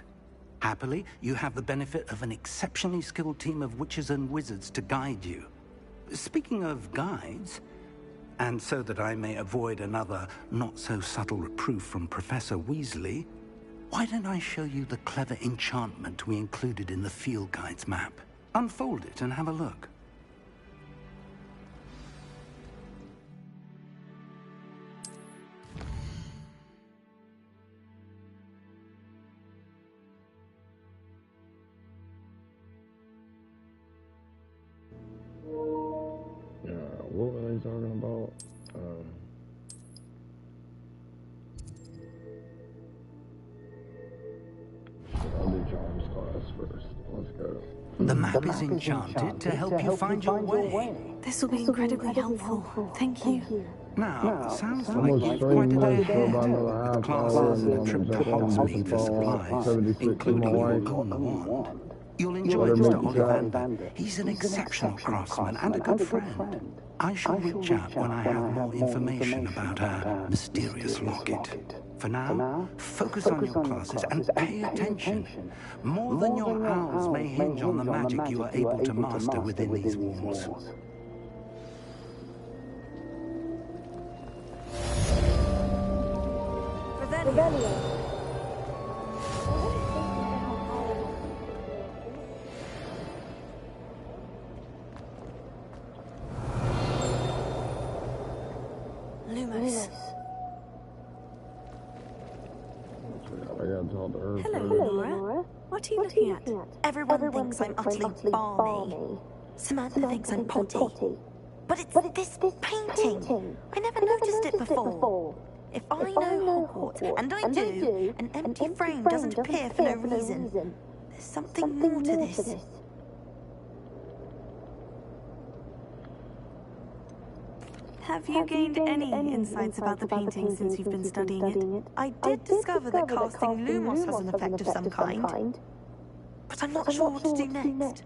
Happily, you have the benefit of an exceptionally skilled team of witches and wizards to guide you. Speaking of guides, and so that I may avoid another not-so-subtle reproof from Professor Weasley, why don't I show you the clever enchantment we included in the field guide's map? Unfold it and have a look. What were they talking about? I'll do Charms class first. Let's go. The map is enchanted to help you find your way. This will be incredibly helpful. Thank you. Now, sounds like you've quite a day ahead, with classes and a trip to Hogsmeade for supplies, including your golden wand. You'll enjoy Mr. Ollivander. He's an exceptional craftsman and a good friend. I shall reach out when I have more information about our mysterious locket. For now, focus on your classes and pay attention. More than your owls may hinge on the magic you are able to master within these walls. Lumos. Hello, Laura. What are you looking at? Everyone thinks I'm utterly balmy. Samantha thinks I'm potty. But it's this painting. I never noticed it before. If I know Hogwarts, and I do, an empty frame doesn't appear for no reason. There's something more to this. Have you gained any insights about the painting since you've been studying it? I did discover that casting Lumos has an effect of some kind, but I'm not sure what to do next.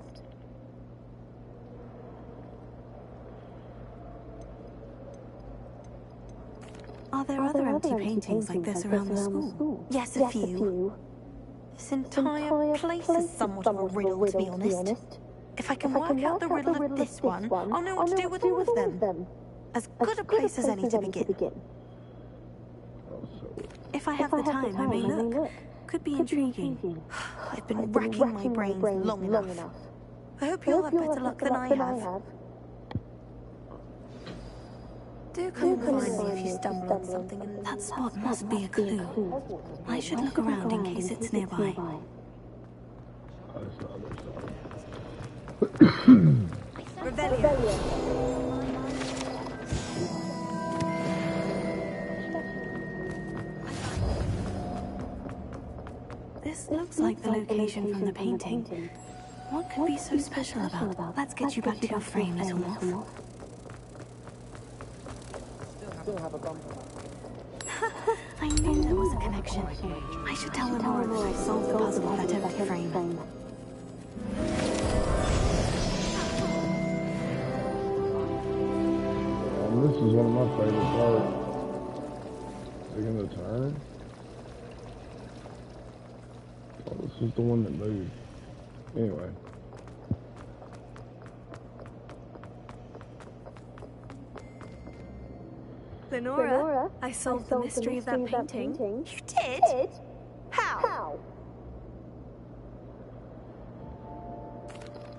Are there other empty paintings like this around the school? Yes, a few. This entire place is somewhat of a riddle, to be honest. If I can work out the riddle of this one, I'll know what to do with all of them. As good a place as any to begin. If I have the time, I may look. Could be intriguing. I've been racking my brains long enough. I hope you'll have better luck than I have. Do come and find me if you stumble on something. That spot must be a clue. I should look around in case it's nearby. Rebellion. This looks like the location from the painting. What could be so special about it? Let's get you back to your frame, little wolf. I knew there was a connection. I should tell Lenora that I solved the puzzle of that empty frame. This is one of my favorite parts. Taking the turn. Oh, this is the one that moved. Anyway. Lenora, I solved the mystery of that painting. You did? How?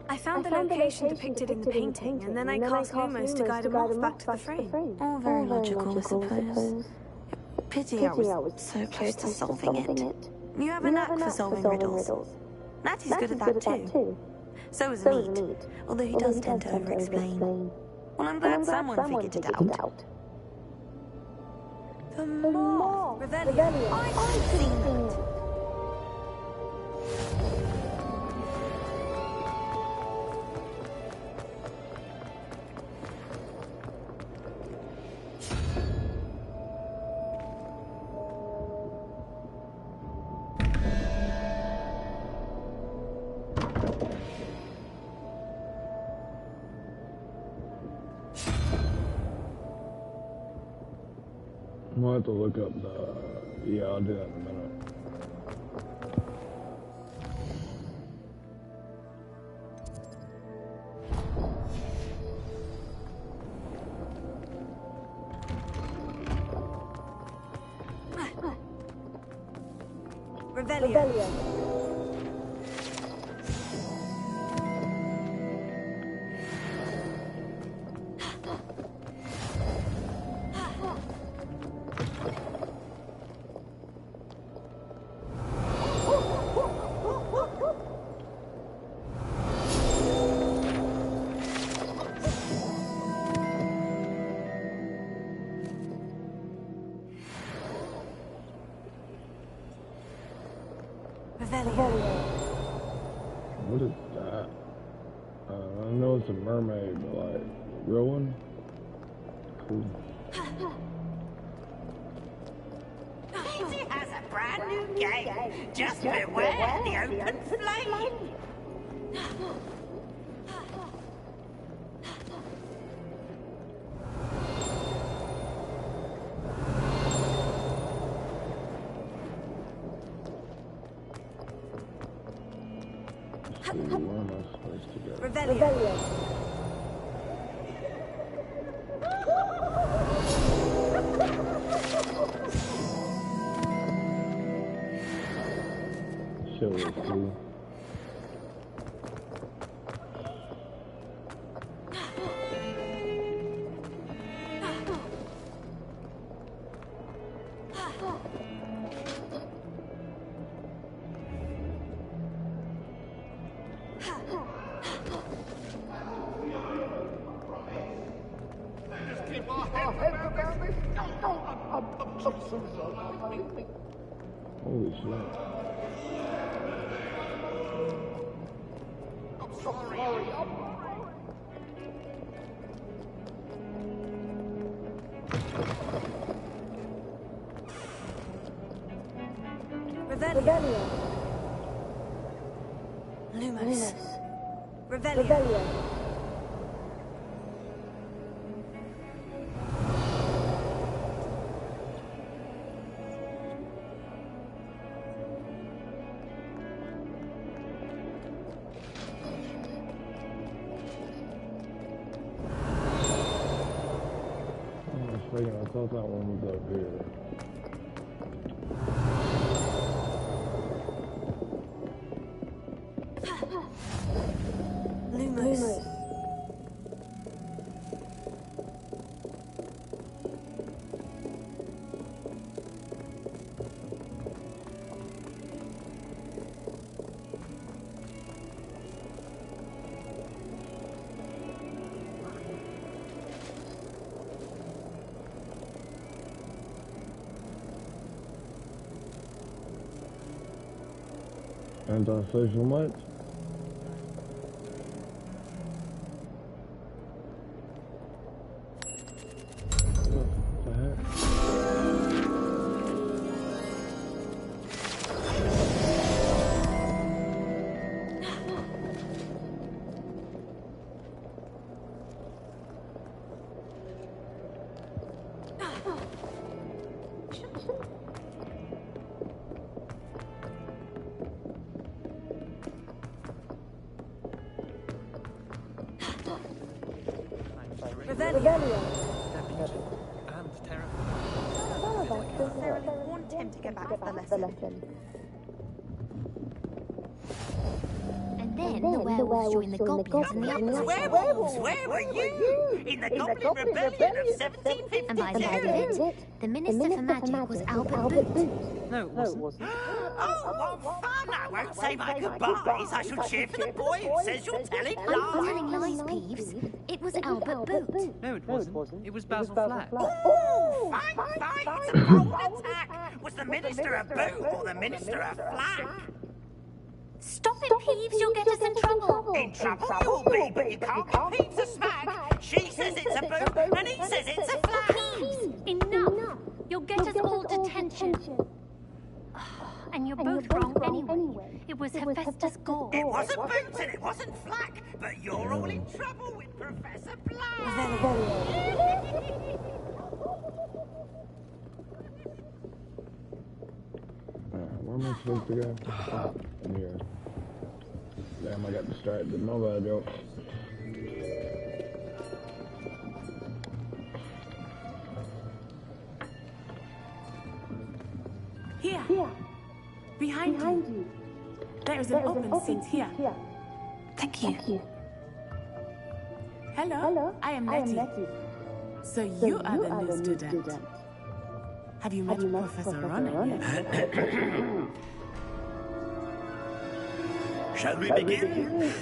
I found the location depicted in the painting, and then I cast Lumos to guide him off back to the frame. All very logical, I suppose. Pity I was so close to solving it. You have a knack for solving riddles. Natty's good at that too. So is Meat, although he does tend to over-explain. Well, I'm glad someone figured it out. The Moth! Revelio! I've seen that! I'm gonna have to look up the... Yeah, I'll do that in a minute. Revelio. What is that? I know it's a mermaid, but like, real one? Cool. Daisy has a brand new game. Just beware the open flame. Where am I supposed to go? Revelio. Show is cool. Holy shit. I'm sorry. Revelio. Lumos. Revelio. I thought that one was up here. Lumos. Anti-social much? What the heck? Want him to get back to the lesson. And then the werewolves joined the goblins and the uprising. Werewolves, where were you? In the Goblin Rebellion of 1752? And by the end of it, the Minister for Magic was Albert Boot. No, it wasn't. Oh, what fun! I won't say my goodbyes. I shall cheer for the boy who says you're telling I'm not lies. telling lies, Peeves. It was Albert Boot. No, it wasn't. It was Basil Flack. Oh, fine. It's a bold attack. Was the Minister a boot or the Minister a flack? Stop it, Peeves. You'll get us in trouble. In trouble you'll be, but you can't get Peeves a smack. She says it's a boot, and he says it's a flack. Peeves, enough. You'll get us all detention. And you're both wrong anyway. It was Hephaestus Gore. It wasn't boot and it wasn't flack, but you're all in trouble with Professor Black. Where am I supposed to go? Oh, I'm here. Damn, I got distracted. My bad, y'all. Here. Behind you. There is an open seat here. Thank you. Hello, I am Letty. So you are the new student. Have you met Professor Ronner yet? Shall we begin?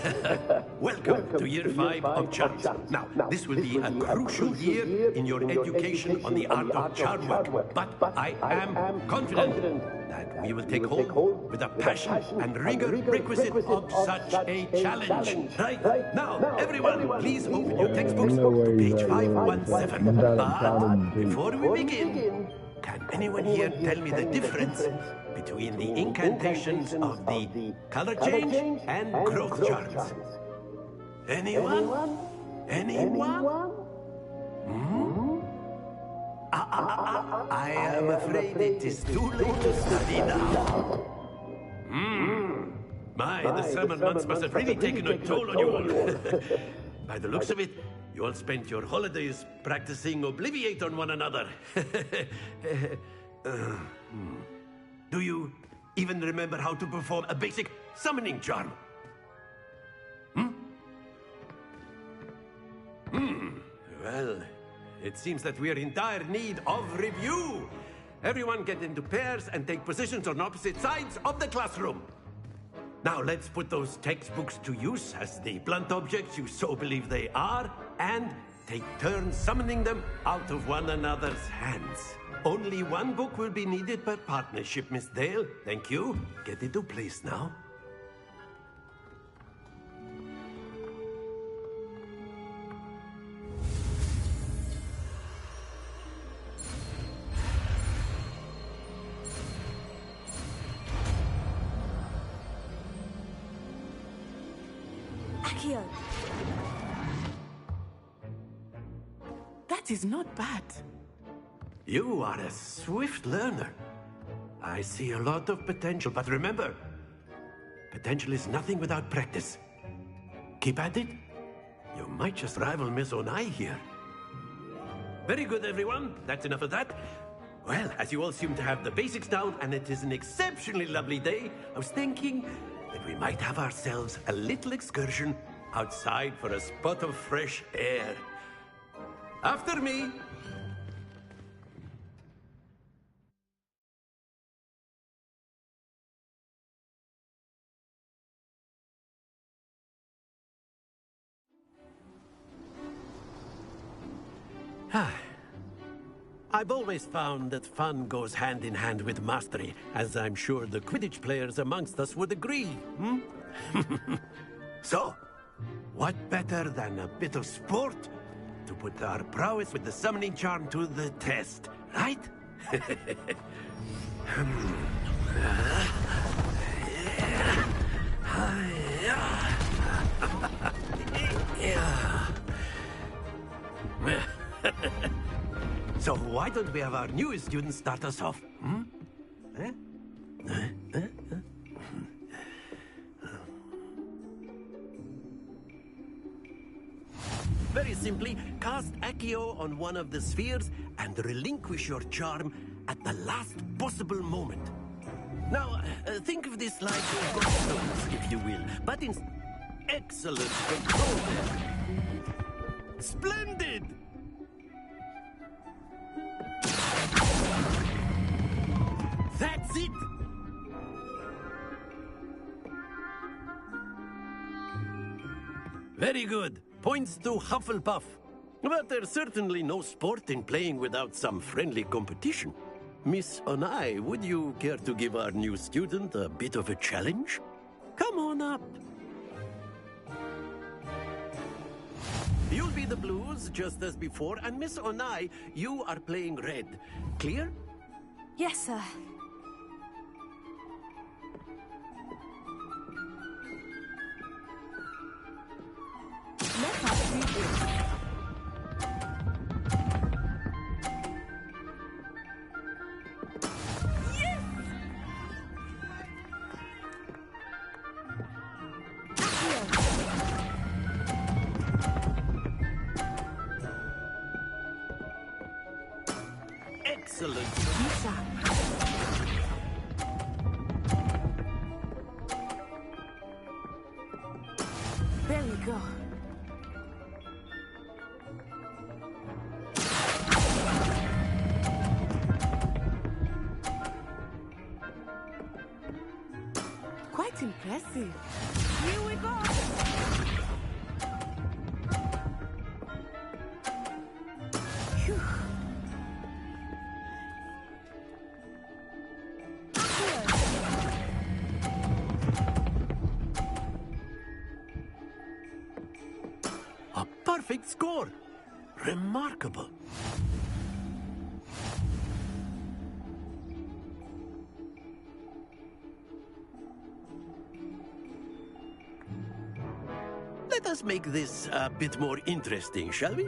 Welcome to Year 5 of Charms. Now, this will be a crucial year in your education on the art of charm work, but I am confident that we will take hold with the passion and rigor requisite of such a challenge. Right? Now, everyone, please open your textbooks to page 517. But before we begin, can anyone here tell me the difference between the incantations of the color change and growth charms? Anyone? I am afraid it is too late to study now. The summer months must have really taken a toll on you all. By the looks of it, you all spent your holidays practicing Obliviate on one another. Do you even remember how to perform a basic summoning charm? Well, it seems that we are in dire need of review. Everyone get into pairs and take positions on opposite sides of the classroom. Now let's put those textbooks to use as the blunt objects you so believe they are, and take turns summoning them out of one another's hands. Only one book will be needed per partnership, Miss Dale. Thank you. Get into place now. Accio. That is not bad. You are a swift learner. I see a lot of potential, but remember, potential is nothing without practice. Keep at it. You might just rival Miss Onai here. Very good, everyone. That's enough of that. Well, as you all seem to have the basics down, and it is an exceptionally lovely day, I was thinking that we might have ourselves a little excursion outside for a spot of fresh air. After me. I've always found that fun goes hand in hand with mastery, as I'm sure the Quidditch players amongst us would agree, hmm? So, what better than a bit of sport to put our prowess with the summoning charm to the test, right? So why don't we have our newest student start us off? Hmm? Very simply, cast Accio on one of the spheres and relinquish your charm at the last possible moment. Now, think of this like gobstones, if you will, but in excellent control there. Splendid! That's it! Very good. Points to Hufflepuff. But there's certainly no sport in playing without some friendly competition. Miss Onai, would you care to give our new student a bit of a challenge? Come on up. You'll be the blues, just as before, and Miss Onai, you are playing red. Clear? Yes, sir. Let us see this. Excellent. There we go. Quite impressive. Here we go. Phew. A perfect score. Remarkable. Let us make this a bit more interesting, shall we?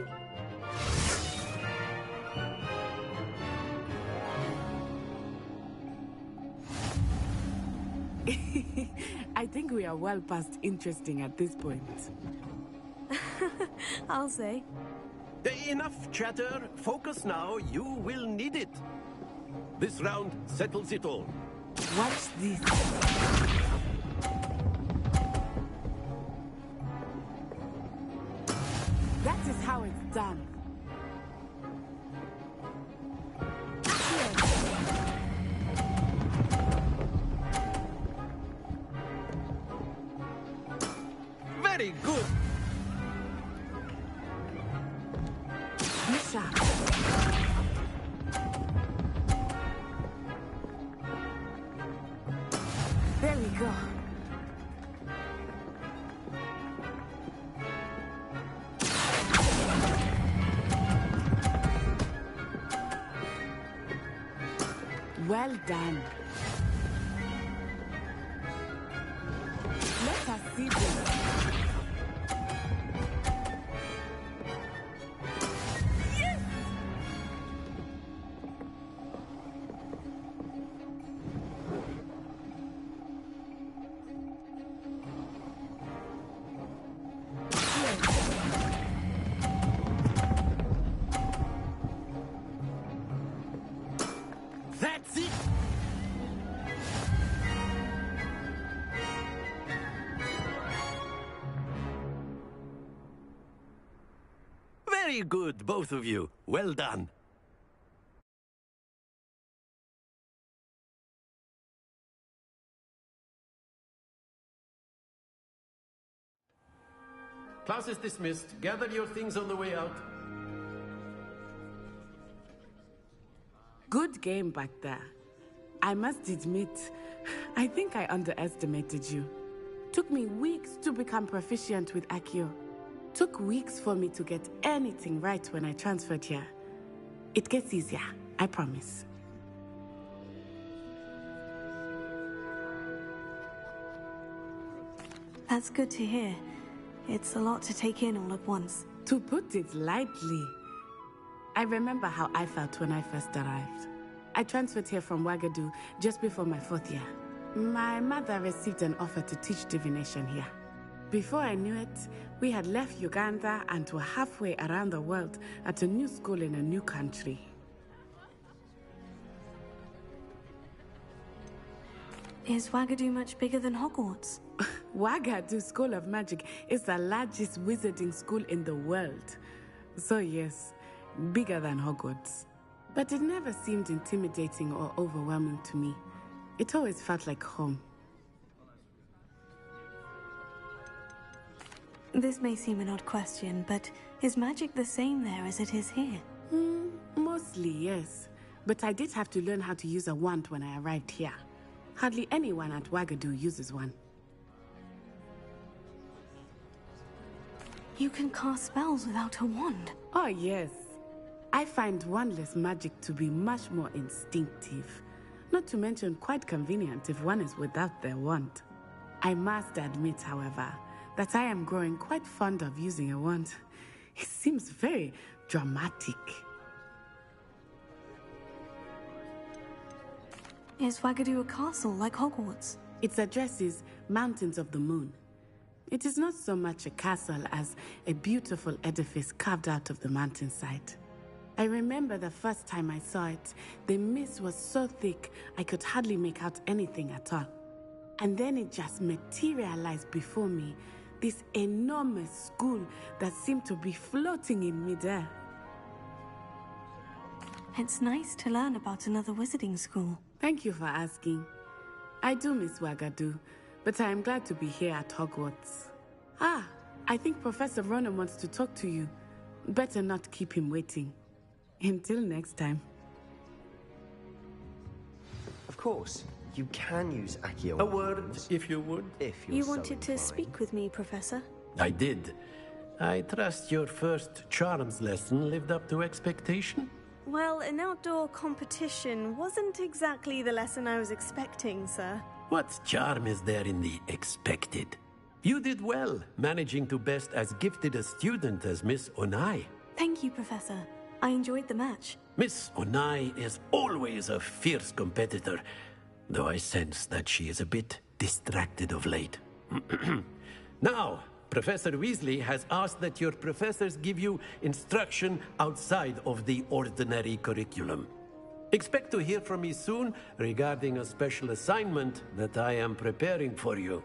I think we are well past interesting at this point. I'll say. Enough chatter. Focus now. You will need it. This round settles it all. Watch this. That is how it's done. Very good. Be sharp. There we go. Well done. Let us see this. That's it. Very good, both of you. Well done. Class is dismissed. Gather your things on the way out. Good game back there. I must admit, I think I underestimated you. Took me weeks to become proficient with Accio. Took weeks for me to get anything right when I transferred here. It gets easier, I promise. That's good to hear. It's a lot to take in all at once. To put it lightly, I remember how I felt when I first arrived. I transferred here from Wagadu just before my 4th year. My mother received an offer to teach divination here. Before I knew it, we had left Uganda and were halfway around the world at a new school in a new country. Is Wagadu much bigger than Hogwarts? Wagadu School of Magic is the largest wizarding school in the world. So yes, bigger than Hogwarts. But it never seemed intimidating or overwhelming to me. It always felt like home. This may seem an odd question, but is magic the same there as it is here? Mostly, yes. But I did have to learn how to use a wand when I arrived here. Hardly anyone at Wagadu uses one. You can cast spells without a wand? Oh, yes. I find wandless magic to be much more instinctive. Not to mention quite convenient if one is without their wand. I must admit, however, that I am growing quite fond of using a wand. It seems very dramatic. Is Wagadu a castle like Hogwarts? Its address is Mountains of the Moon. It is not so much a castle as a beautiful edifice carved out of the mountainside. I remember the first time I saw it, the mist was so thick I could hardly make out anything at all. And then it just materialized before me, this enormous school that seemed to be floating in midair. It's nice to learn about another wizarding school. Thank you for asking. I do miss Wagadu, but I am glad to be here at Hogwarts. Ah, I think Professor Ronan wants to talk to you. Better not keep him waiting. Until next time. Of course, you can use Accio. A word, if you would. If you're You so wanted to inclined. speak with me, Professor? I did. I trust your first charms lesson lived up to expectation? Well, an outdoor competition wasn't exactly the lesson I was expecting, sir. What charm is there in the expected? You did well, managing to best as gifted a student as Miss Onai. Thank you, Professor. I enjoyed the match. Miss Onai is always a fierce competitor, though I sense that she is a bit distracted of late. Now, Professor Weasley has asked that your professors give you instruction outside of the ordinary curriculum. Expect to hear from me soon regarding a special assignment that I am preparing for you.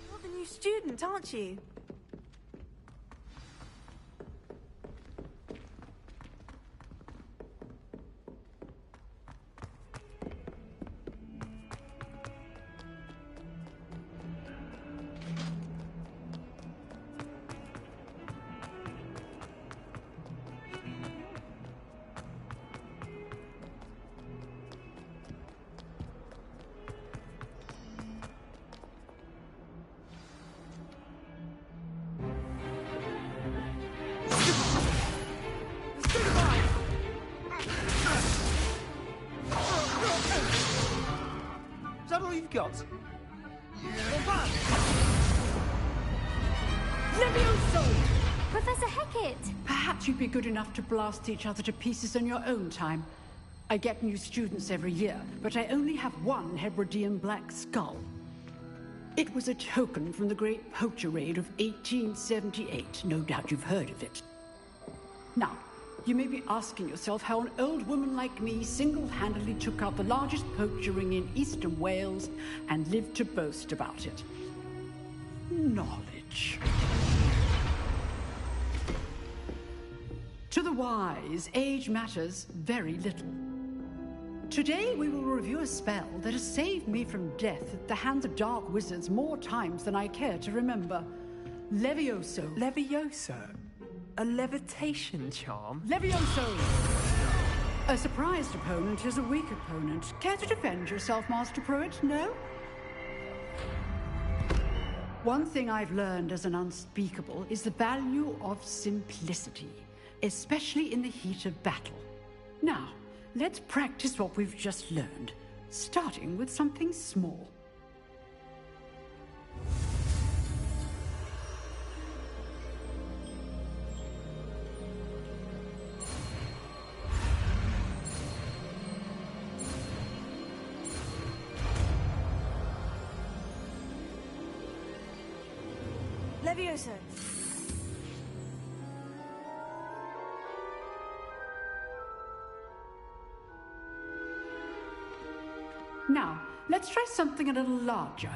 You're the new student, aren't you? Is that all you've got? Levioso! Professor Hecat! Perhaps you'd be good enough to blast each other to pieces on your own time. I get new students every year, but I only have one Hebridean black skull. It was a token from the Great Poacher Raid of 1878. No doubt you've heard of it. Now, you may be asking yourself how an old woman like me single-handedly took out the largest poacher ring in eastern Wales and lived to boast about it. Knowledge. wise, age matters very little. Today we will review a spell that has saved me from death at the hands of dark wizards more times than I care to remember. Levioso. Levioso? A levitation charm? Levioso! A surprised opponent is a weak opponent. Care to defend yourself, Master Pruitt? No? One thing I've learned as an unspeakable is the value of simplicity, especially in the heat of battle. Now, let's practice what we've just learned, starting with something small. Levioso. Now, let's try something a little larger.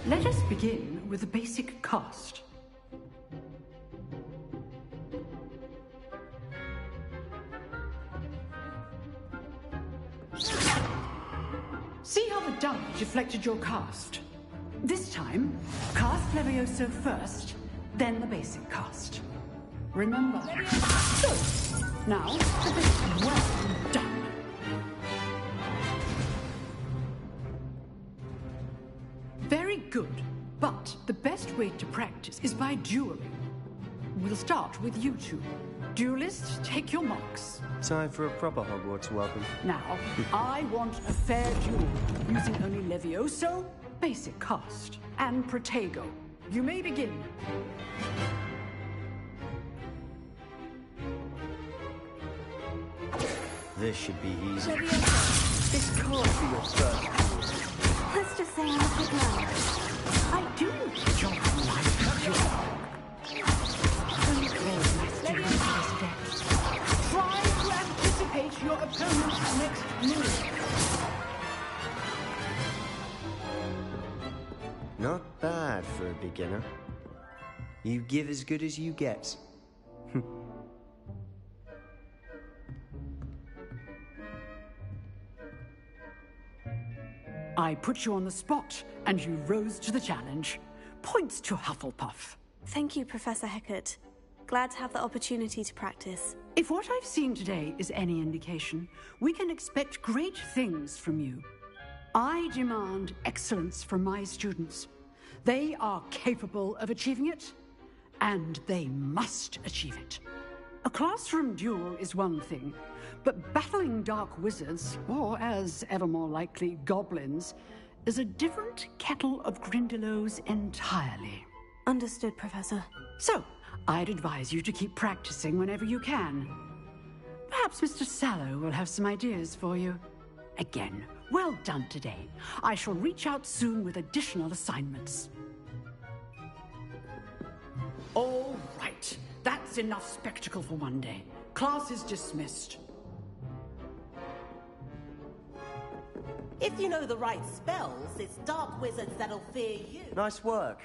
Let us begin with the basic cast. See how the dummy deflected your cast? This time, cast Levioso first, then the basic cast. Remember. Good. Now, the basic. Well done. Very good, but the best way to practice is by dueling. We'll start with you two. Duelists, take your marks. Time for a proper Hogwarts welcome. Now, I want a fair duel, using only Levioso, basic cast, and Protego. You may begin. This should be easy. This can't be your first duel. Let's just say I'm a good man. I do enjoy life, Try to anticipate your opponent's next move. Not bad for a beginner. You give as good as you get. I put you on the spot, and you rose to the challenge. Points to Hufflepuff. Thank you, Professor Hecat. Glad to have the opportunity to practice. If what I've seen today is any indication, we can expect great things from you. I demand excellence from my students. They are capable of achieving it, and they must achieve it. A classroom duel is one thing, but battling dark wizards, or as ever more likely, goblins, is a different kettle of Grindylows entirely. Understood, Professor. So, I'd advise you to keep practicing whenever you can. Perhaps Mr. Sallow will have some ideas for you. Again, well done today. I shall reach out soon with additional assignments. All right. That's enough spectacle for one day. Class is dismissed. If you know the right spells, it's dark wizards that'll fear you. Nice work.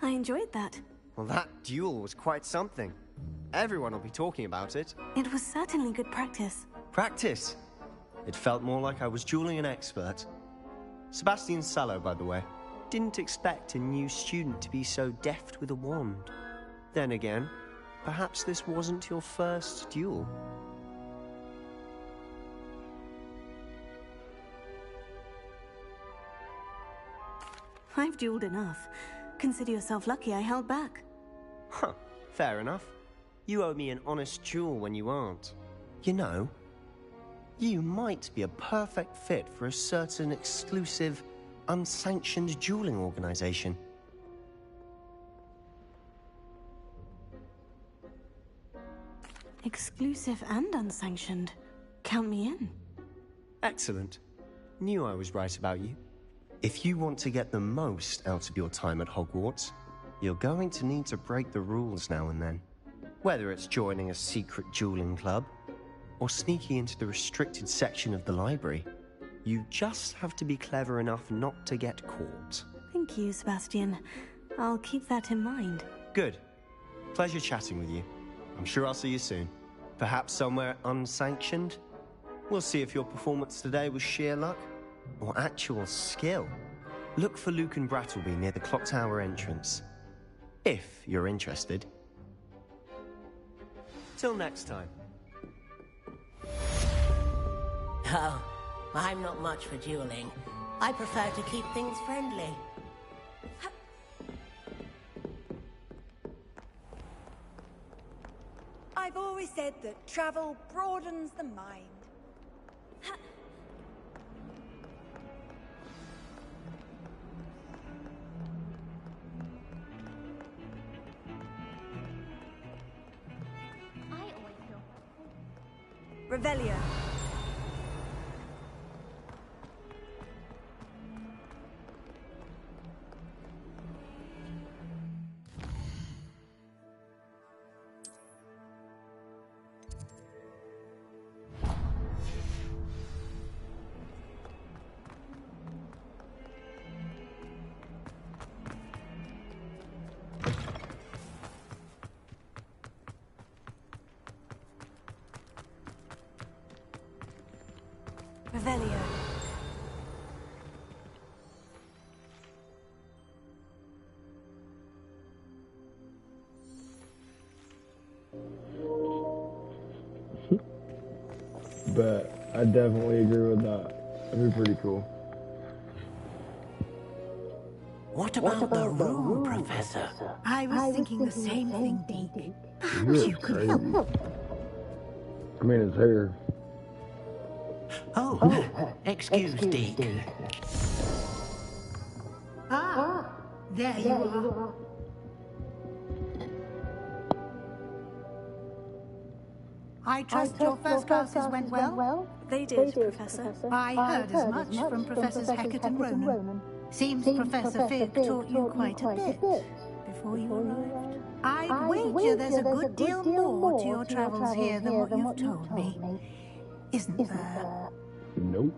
I enjoyed that. Well, that duel was quite something. Everyone will be talking about it. It was certainly good practice. Practice? It felt more like I was dueling an expert. Sebastian Sallow, by the way. Didn't expect a new student to be so deft with a wand. Then again, perhaps this wasn't your first duel. I've dueled enough. Consider yourself lucky I held back. Huh, fair enough. You owe me an honest duel when you aren't. You know, you might be a perfect fit for a certain exclusive, unsanctioned dueling organization. Exclusive and unsanctioned. Count me in. Excellent. Knew I was right about you. If you want to get the most out of your time at Hogwarts, You're going to need to break the rules now and then. Whether it's joining a secret dueling club, or sneaking into the restricted section of the library, you just have to be clever enough not to get caught. Thank you, Sebastian. I'll keep that in mind. Good. Pleasure chatting with you. I'm sure I'll see you soon. Perhaps somewhere unsanctioned? We'll see if your performance today was sheer luck or actual skill. Look for Luke and Brattleby near the clock tower entrance. If you're interested. Till next time. Oh, I'm not much for dueling. I prefer to keep things friendly. I've always said that travel broadens the mind. Revelio. Revelio. But I definitely agree with that. That'd be pretty cool. What about the room, Professor? I was thinking the same thing, Deke. You're You could crazy. help. I mean, his hair. Oh, excuse Deke. There you are. I trust your first classes went well? They did, Professor. I heard as much from Professors Hecat and Ronan. Seems Professor Fig taught you quite a bit before you arrived. I'd wager there's a good deal more to your travels here than what you've told me. Isn't there? Nope.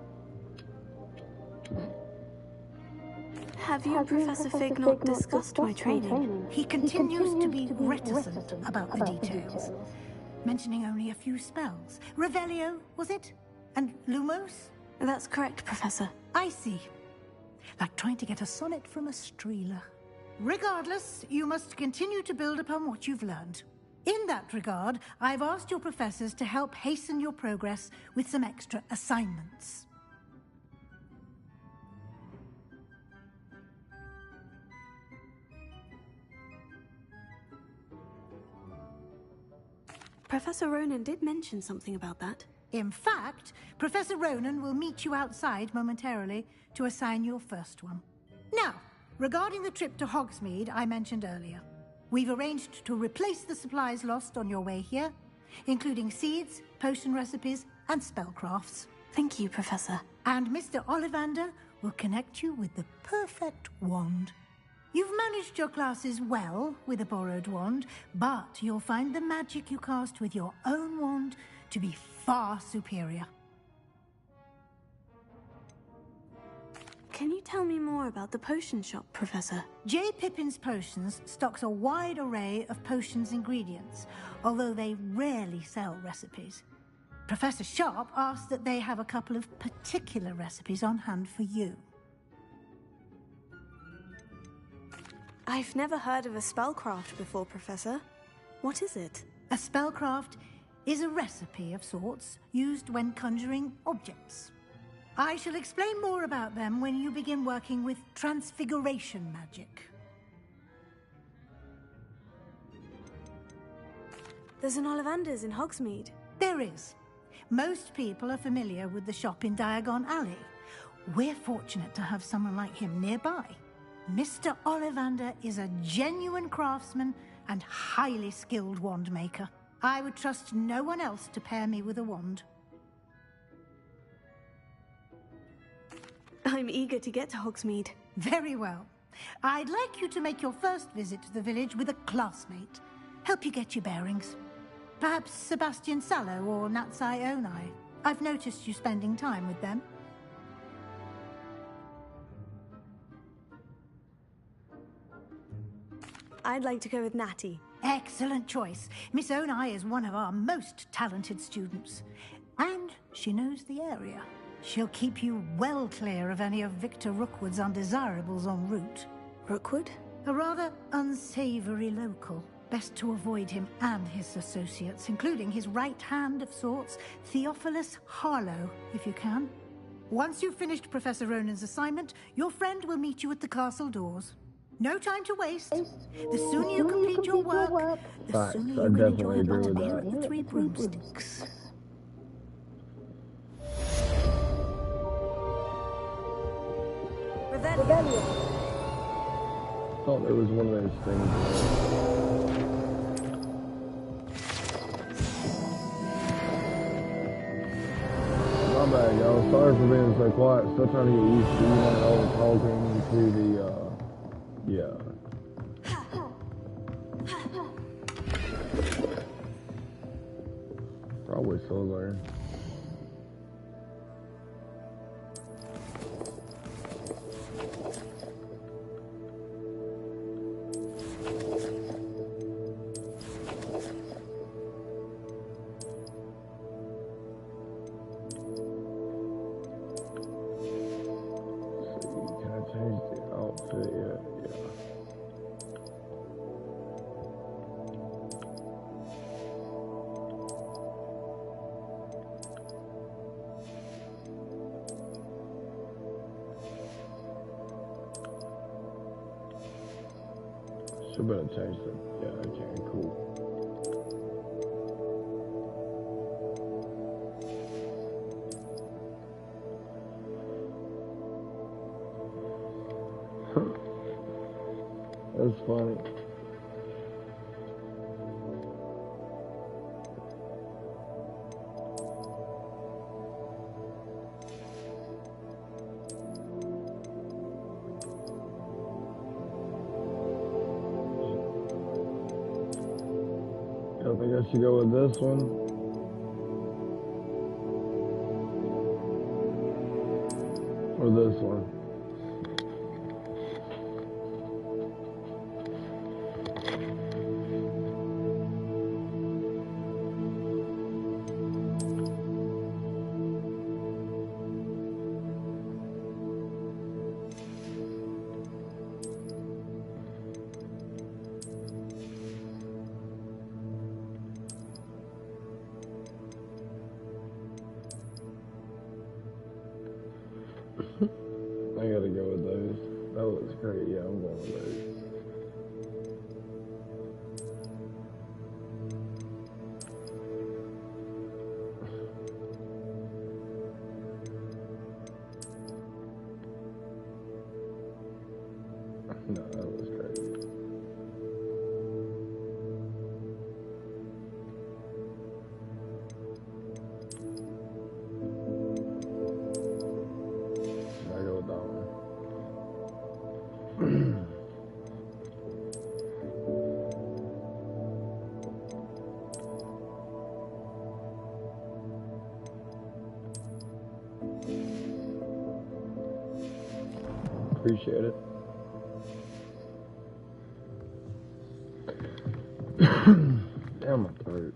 Have you and Professor Fig not discussed my training? He continues to be reticent about the details, mentioning only a few spells. Revelio, was it? And Lumos? That's correct, Professor. I see. Like trying to get a sonnet from a streeler. Regardless, you must continue to build upon what you've learned. In that regard, I've asked your professors to help hasten your progress with some extra assignments. Professor Ronan did mention something about that. In fact, Professor Ronan will meet you outside momentarily to assign your first one. Now, regarding the trip to Hogsmeade I mentioned earlier, we've arranged to replace the supplies lost on your way here, including seeds, potion recipes, and spellcrafts. Thank you, Professor. And Mr. Ollivander will connect you with the perfect wand. You've managed your classes well with a borrowed wand, but you'll find the magic you cast with your own wand to be far superior. Can you tell me more about the potion shop, Professor? J. Pippin's Potions stocks a wide array of potions ingredients, although they rarely sell recipes. Professor Sharp asked that they have a couple of particular recipes on hand for you. I've never heard of a spellcraft before, Professor. What is it? A spellcraft is a recipe of sorts used when conjuring objects. I shall explain more about them when you begin working with transfiguration magic. There's an Ollivander's in Hogsmeade. There is. Most people are familiar with the shop in Diagon Alley. We're fortunate to have someone like him nearby. Mr. Ollivander is a genuine craftsman and highly skilled wand maker. I would trust no one else to pair me with a wand. I'm eager to get to Hogsmeade. Very well. I'd like you to make your first visit to the village with a classmate. Help you get your bearings. Perhaps Sebastian Sallow or Natsai Onai. I've noticed you spending time with them. I'd like to go with Natty. Excellent choice. Miss Onai is one of our most talented students. And she knows the area. She'll keep you well clear of any of Victor Rookwood's undesirables en route. Rookwood? A rather unsavory local. Best to avoid him and his associates, including his right hand of sorts, Theophilus Harlow, if you can. Once you've finished Professor Ronan's assignment, your friend will meet you at the castle doors. No time to waste. The sooner you complete your work, the sooner you can enjoy a hot meal at the Three Broomsticks. Rebellion. Thought there was one of those things. My bad, y'all. Sorry for being so quiet. Still trying to get used to all the talking to the, yeah. Probably still there. Should better change them. Yeah, okay, cool. That's funny. I think I should go with this one. Or this one. I gotta go with those. That looks great. Yeah, I'm going with those. No, that looks great. I go with that one. Appreciate it. Damn my throat.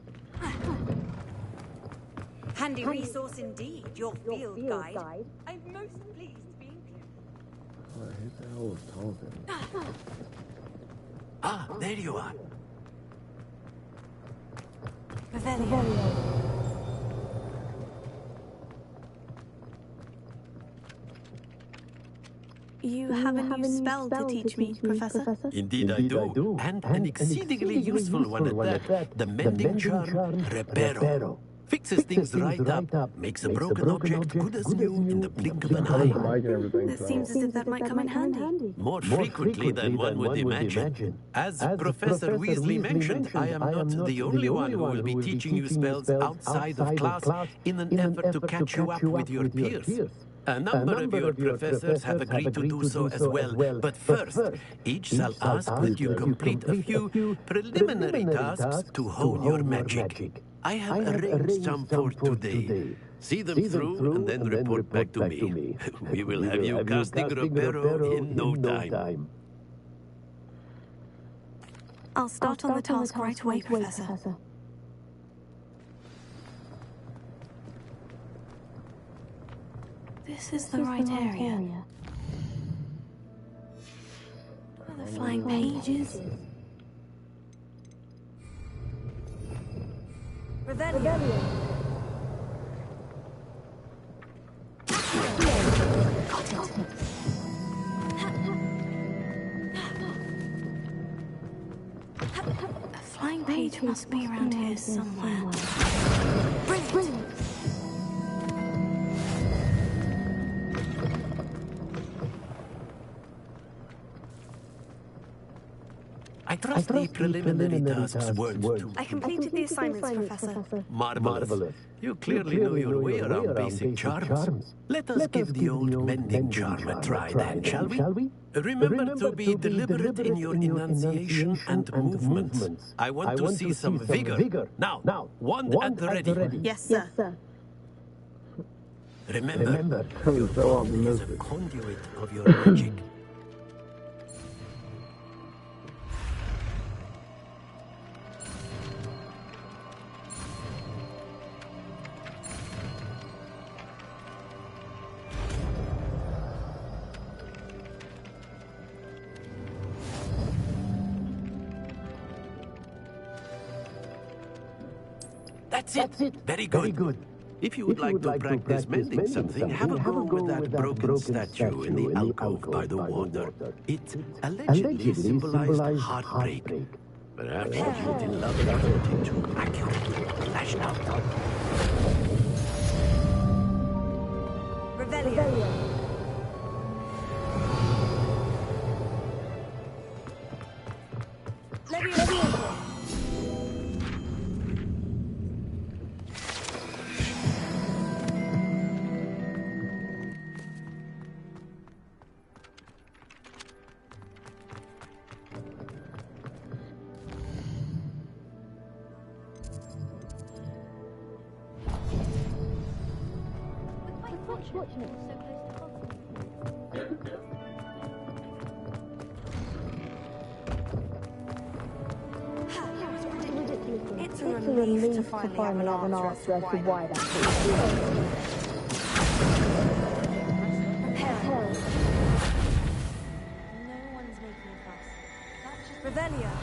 Handy resource indeed, your field guide. I'm most pleased to be included. What, who the hell was talking? Ah, there you are. You have a new spell to teach me, Professor? Indeed I do, and an exceedingly useful one at that. The mending charm, Reparo. Fixes things right up, makes a broken object good as new in the blink of an eye. It seems as if that might come in handy. More frequently than one would imagine. As Professor Weasley mentioned, I am not the only one who will be teaching you spells outside of class in an effort to catch you up with your peers. A number of your professors have agreed to do so as well. But first, each shall ask that you complete a few preliminary tasks to hone your magic. I have arranged some for today. See them through and then report back to me. We will have you casting Roberto in no time. I'll start on the task right away, Professor. This is the right area. Are the flying pages? Rebellion. A flying page must be around here somewhere. Brilliant! I trust the preliminary tasks weren't too... I completed the assignments, Professor. Marvelous. You clearly know your way around basic charms. Let us give the old mending charm a try then, shall we? Remember to be deliberate in your enunciation and movements. I want to see some vigor. Now, wand at the ready. Yes, sir. Remember, your tongue is a conduit of your magic. That's it. Very good. If you would like to practice mending something, have a go with that broken statue in the alcove by the water. It allegedly symbolized heartbreak. Perhaps you didn't love it too accurately lashed out. Rebellion. It's a relief to finally have an answer as to why that is. No one's making a fuss. That's just Rebellion.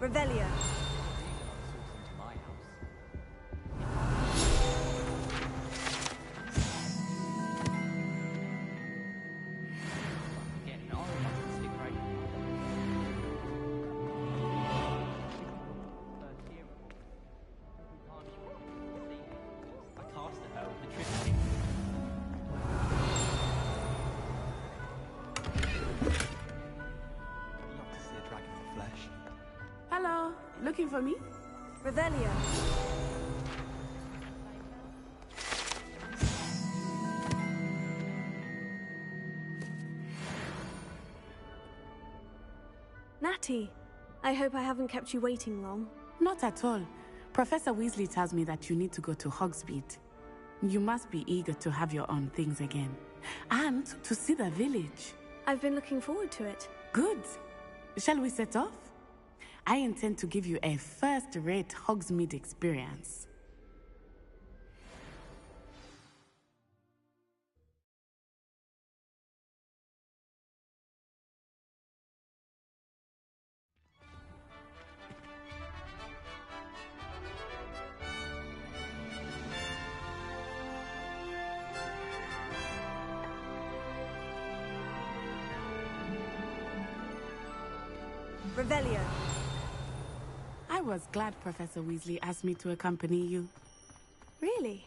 Revelio. Looking for me? Revelio. Natty, I hope I haven't kept you waiting long. Not at all. Professor Weasley tells me that you need to go to Hogsmeade. You must be eager to have your own things again. And to see the village. I've been looking forward to it. Good. Shall we set off? I intend to give you a first-rate Hogsmeade experience. Revelio. I was glad Professor Weasley asked me to accompany you. Really?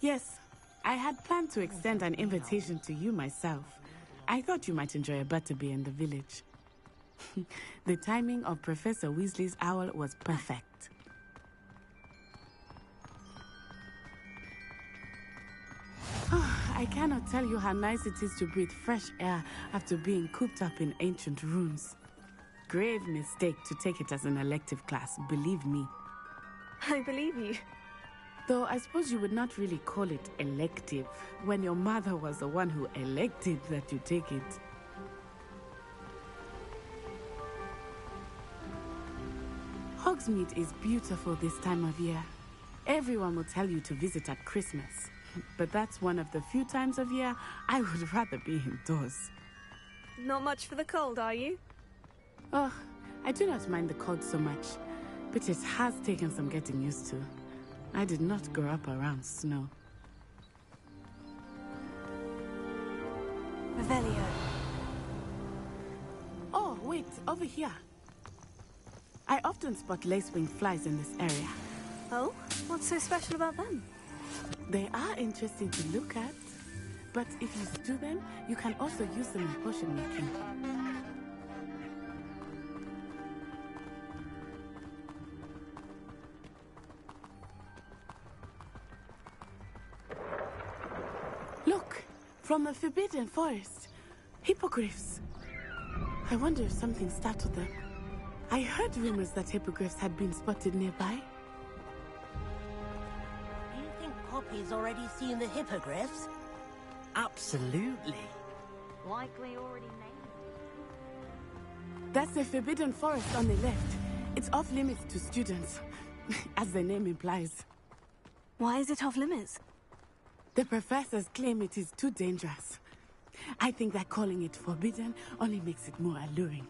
Yes. I had planned to extend an invitation to you myself. I thought you might enjoy a butterbeer in the village. The timing of Professor Weasley's owl was perfect. I cannot tell you how nice it is to breathe fresh air after being cooped up in ancient ruins. Grave mistake to take it as an elective class, believe me. I believe you. Though I suppose you would not really call it elective when your mother was the one who elected that you take it. Hogsmeade is beautiful this time of year. Everyone will tell you to visit at Christmas. But that's one of the few times of year I would rather be indoors. Not much for the cold, are you? Oh, I do not mind the cold so much, but it has taken some getting used to. I did not grow up around snow. Revelio. Oh, wait, over here. I often spot lacewing flies in this area. Oh? What's so special about them? They are interesting to look at, but if you stew them, you can also use them in potion making. Look, from the Forbidden Forest, hippogriffs. I wonder if something startled them. I heard rumors that hippogriffs had been spotted nearby. Do you think Poppy's already seen the hippogriffs? Absolutely. Likely already named. That's the Forbidden Forest on the left. It's off limits to students, as the name implies. Why is it off limits? The professors claim it is too dangerous. I think that calling it forbidden only makes it more alluring.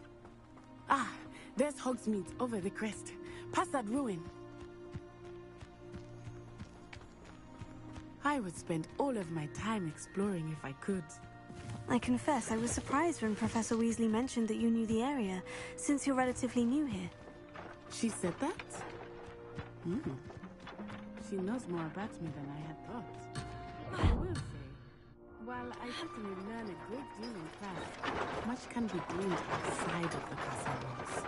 Ah, there's Hogsmeade over the crest. Past that ruin. I would spend all of my time exploring if I could. I confess I was surprised when Professor Weasley mentioned that you knew the area, since you're relatively new here. She said that? She knows more about me than I had thought. I will say, while I certainly learn a great deal in class, much can be gleaned outside of the castle walls.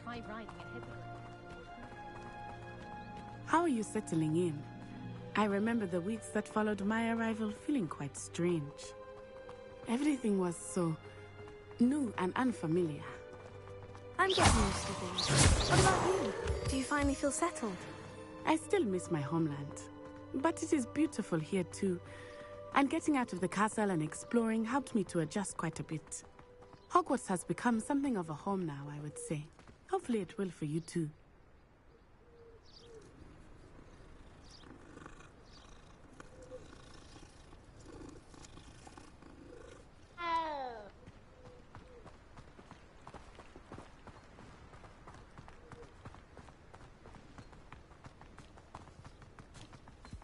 Try riding a hippogriff. How are you settling in? I remember the weeks that followed my arrival feeling quite strange. Everything was so new and unfamiliar. I'm getting used to things. What about you? Do you finally feel settled? I still miss my homeland, but it is beautiful here too. And getting out of the castle and exploring helped me to adjust quite a bit. Hogwarts has become something of a home now, I would say. Hopefully it will for you too.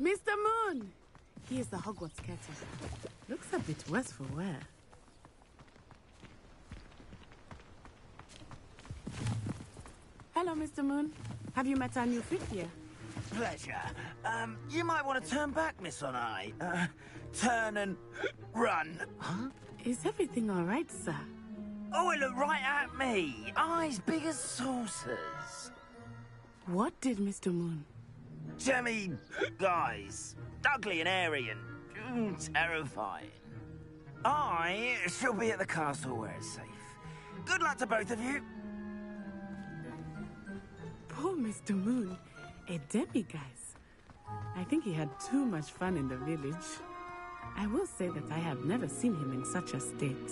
Mr. Moon! He is the Hogwarts caretaker. Looks a bit worse for wear. Hello, Mr. Moon. Have you met our new fifth year? Pleasure. You might want to turn back, Miss On-Eye. Turn and run. Huh? Is everything all right, sir? Oh, it looked right at me. Eyes big as saucers. What did Mr. Moon? Jemmy guys. Ugly and airy and terrifying. I shall be at the castle where it's safe. Good luck to both of you. Poor Mr. Moon. A demiguise. I think he had too much fun in the village. I will say that I have never seen him in such a state.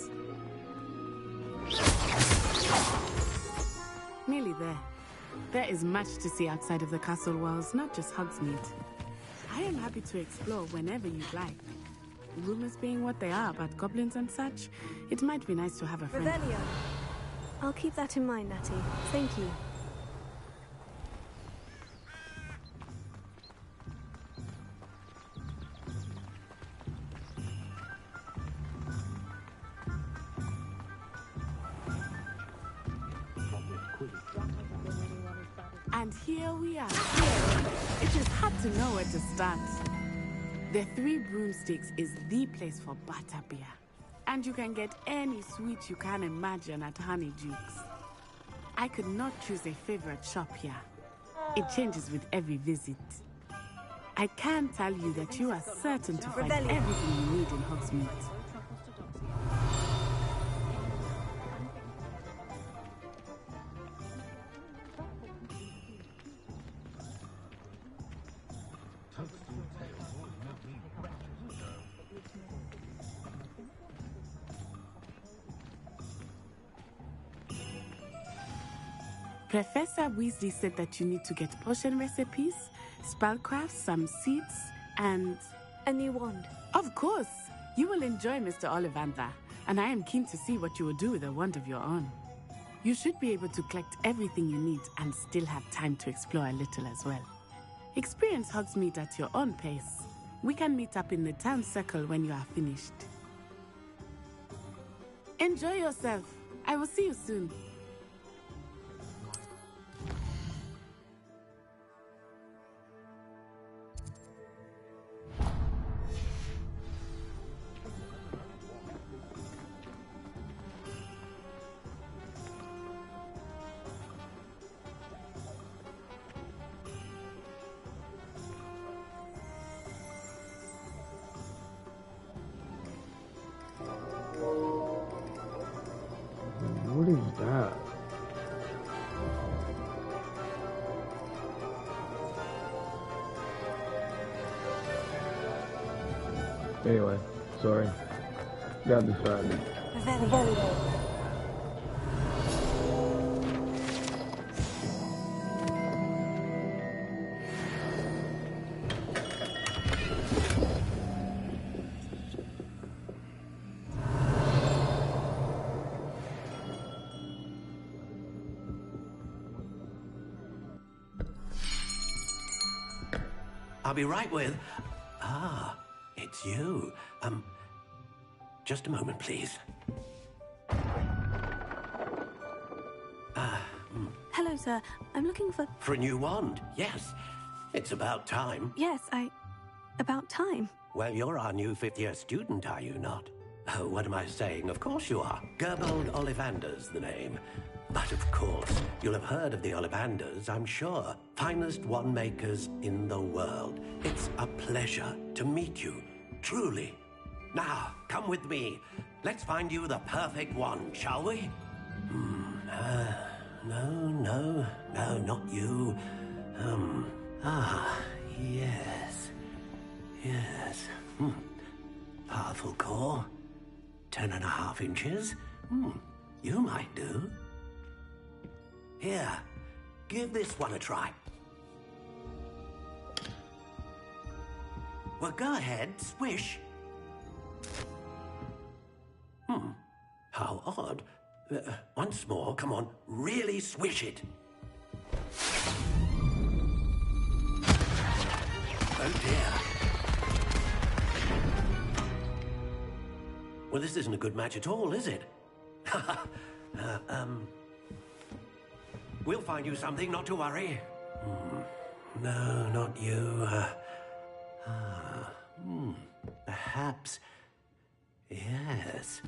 Nearly there. There is much to see outside of the castle walls, not just Hogsmeade. I am happy to explore whenever you'd like. Rumors being what they are about goblins and such, it might be nice to have a friend. Revelio. I'll keep that in mind, Natty. Thank you. And here we are. It is hard to know where to start. The Three Broomsticks is the place for butterbeer. And you can get any sweet you can imagine at Honeydukes. I could not choose a favorite shop here. It changes with every visit. I can tell you that you are certain to find everything you need in Hogsmeade. Professor Weasley said that you need to get potion recipes, spellcrafts, some seeds, and... a new wand. Of course! You will enjoy Mr. Ollivander, and I am keen to see what you will do with a wand of your own. You should be able to collect everything you need and still have time to explore a little as well. Experience Hogsmeade at your own pace. We can meet up in the town circle when you are finished. Enjoy yourself. I will see you soon. What is that? Anyway, sorry. Got distracted. Very. I'll be right with... Ah, it's you. Just a moment, please. Hello, sir. I'm looking for... For a new wand, yes. It's about time. Yes, about time. Well, you're our new fifth-year student, are you not? Oh, what am I saying? Of course you are. Gerbold Ollivander's the name. But of course, you'll have heard of the Ollivanders, I'm sure. Finest wand makers in the world. It's a pleasure to meet you, truly. Now, come with me. Let's find you the perfect wand, shall we? No, not you. Yes. Powerful core. 10.5 inches. You might do. Here, give this one a try. Well, go ahead, swish. How odd. Once more, come on, really swish it. Oh dear. Well, this isn't a good match at all, is it? We'll find you something, not to worry. No, not you. Perhaps... Yes.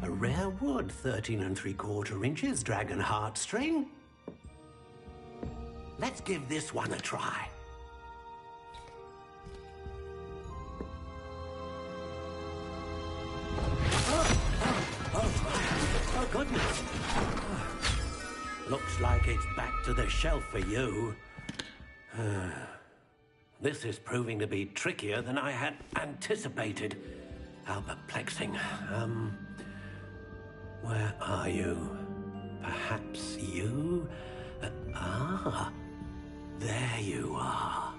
A rare wood, 13 3/4 inches, dragon heartstring. Let's give this one a try. Oh, goodness. Looks like it's back to the shelf for you. This is proving to be trickier than I had anticipated. How perplexing. Where are you? Perhaps you? There you are.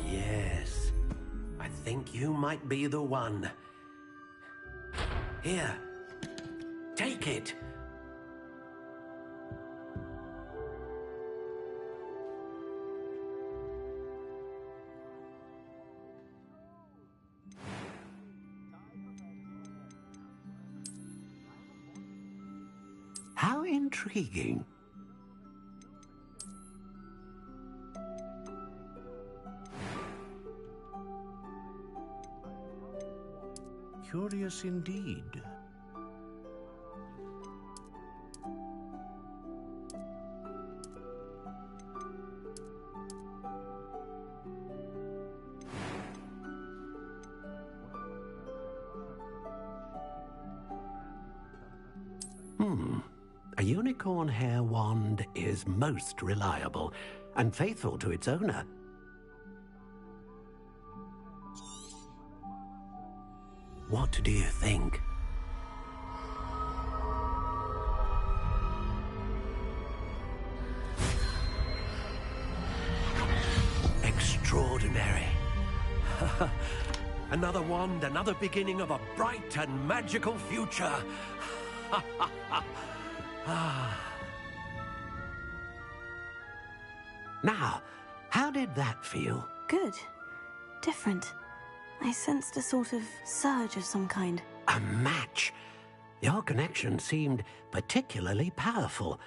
Yes. I think you might be the one. Here, take it. How intriguing. Curious indeed. A unicorn hair wand is most reliable and faithful to its owner. What do you think? Extraordinary. Another wand, another beginning of a bright and magical future. Now, how did that feel? Good. Different. I sensed a sort of surge of some kind. A match. Your connection seemed particularly powerful.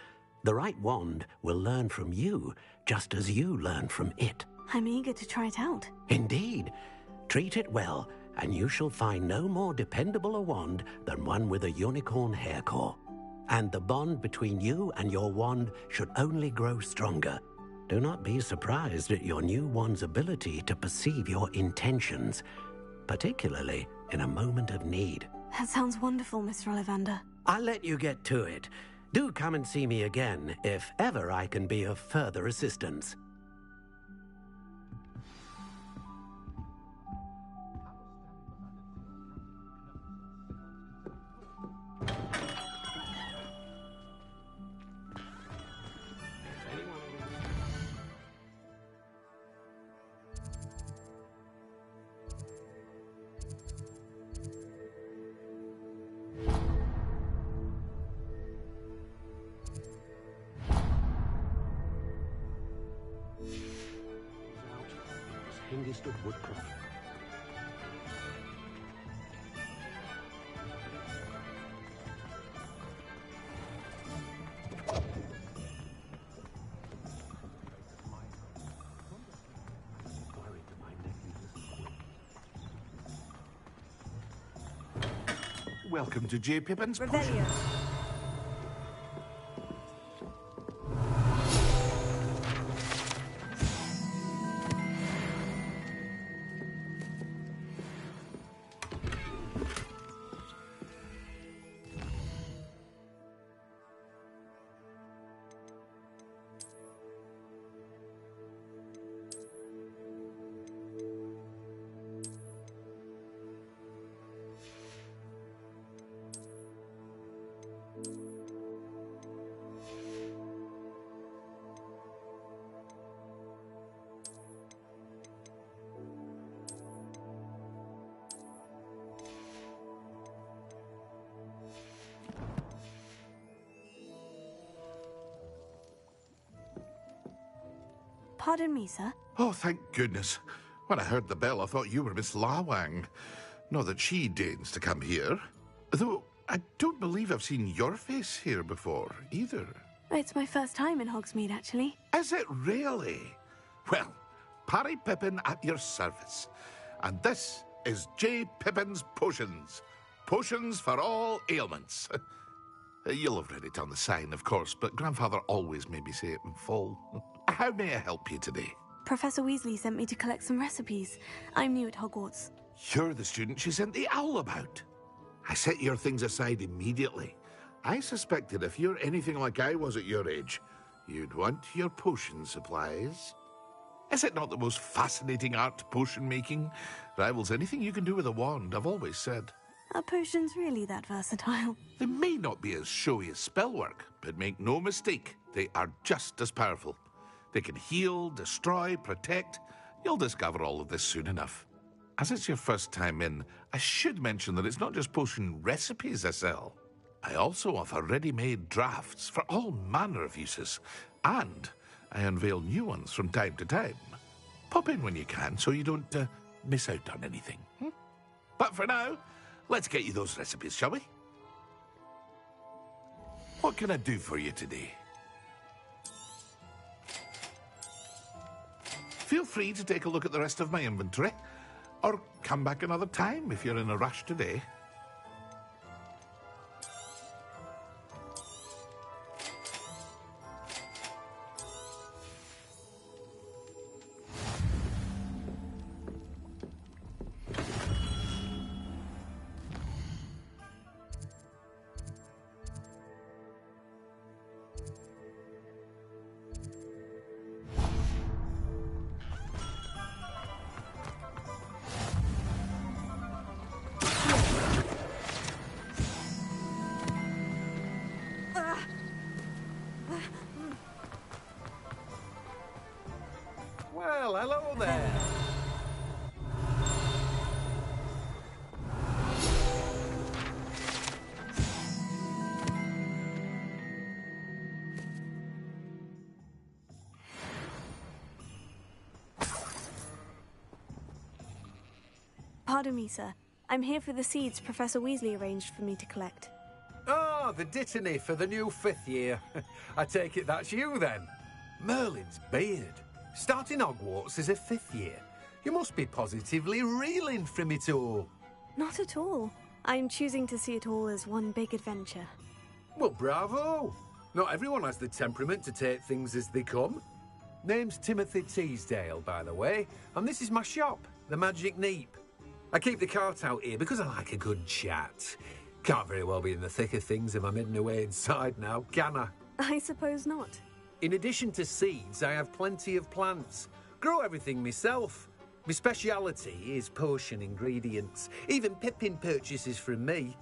The right wand will learn from you, just as you learn from it. I'm eager to try it out. Indeed. Treat it well, and you shall find no more dependable a wand than one with a unicorn hair core. And the bond between you and your wand should only grow stronger. Do not be surprised at your new wand's ability to perceive your intentions, particularly in a moment of need. That sounds wonderful, Mr. Ollivander. I'll let you get to it. Do come and see me again if ever I can be of further assistance. Woodcroft. Welcome to J. Pippin's Revelio. Pardon me, sir. Oh, thank goodness. When I heard the bell, I thought you were Miss Lawang. Not that she deigns to come here. Though, I don't believe I've seen your face here before, either. It's my first time in Hogsmeade, actually. Is it really? Well, Parry Pippin at your service. And this is J. Pippin's Potions. Potions for all ailments. You'll have read it on the sign, of course, but Grandfather always made me say it in full. How may I help you today? Professor Weasley sent me to collect some recipes. I'm new at Hogwarts. You're the student she sent the owl about. I set your things aside immediately. I suspected if you're anything like I was at your age, you'd want your potion supplies. Is it not the most fascinating art, potion making? Rivals anything you can do with a wand, I've always said. Are potions really that versatile? They may not be as showy as spellwork, but make no mistake, they are just as powerful. They can heal, destroy, protect. You'll discover all of this soon enough. As it's your first time in, I should mention that it's not just potion recipes I sell. I also offer ready-made drafts for all manner of uses, and I unveil new ones from time to time. Pop in when you can so you don't miss out on anything. But for now, let's get you those recipes, shall we? What can I do for you today? Feel free to take a look at the rest of my inventory, or come back another time if you're in a rush today. Well, hello there. Pardon me, sir. I'm here for the seeds Professor Weasley arranged for me to collect. Ah, the dittany for the new 5th year. I take it that's you, then. Merlin's beard. Starting Hogwarts as a 5th year. You must be positively reeling from it all. Not at all. I'm choosing to see it all as one big adventure. Well, bravo. Not everyone has the temperament to take things as they come. Name's Timothy Teasdale, by the way, and this is my shop, the Magic Neep. I keep the cart out here because I like a good chat. Can't very well be in the thick of things if I'm hidden away inside now, can I? I suppose not. In addition to seeds, I have plenty of plants. Grow everything myself. My speciality is potion ingredients. Even Pippin purchases from me.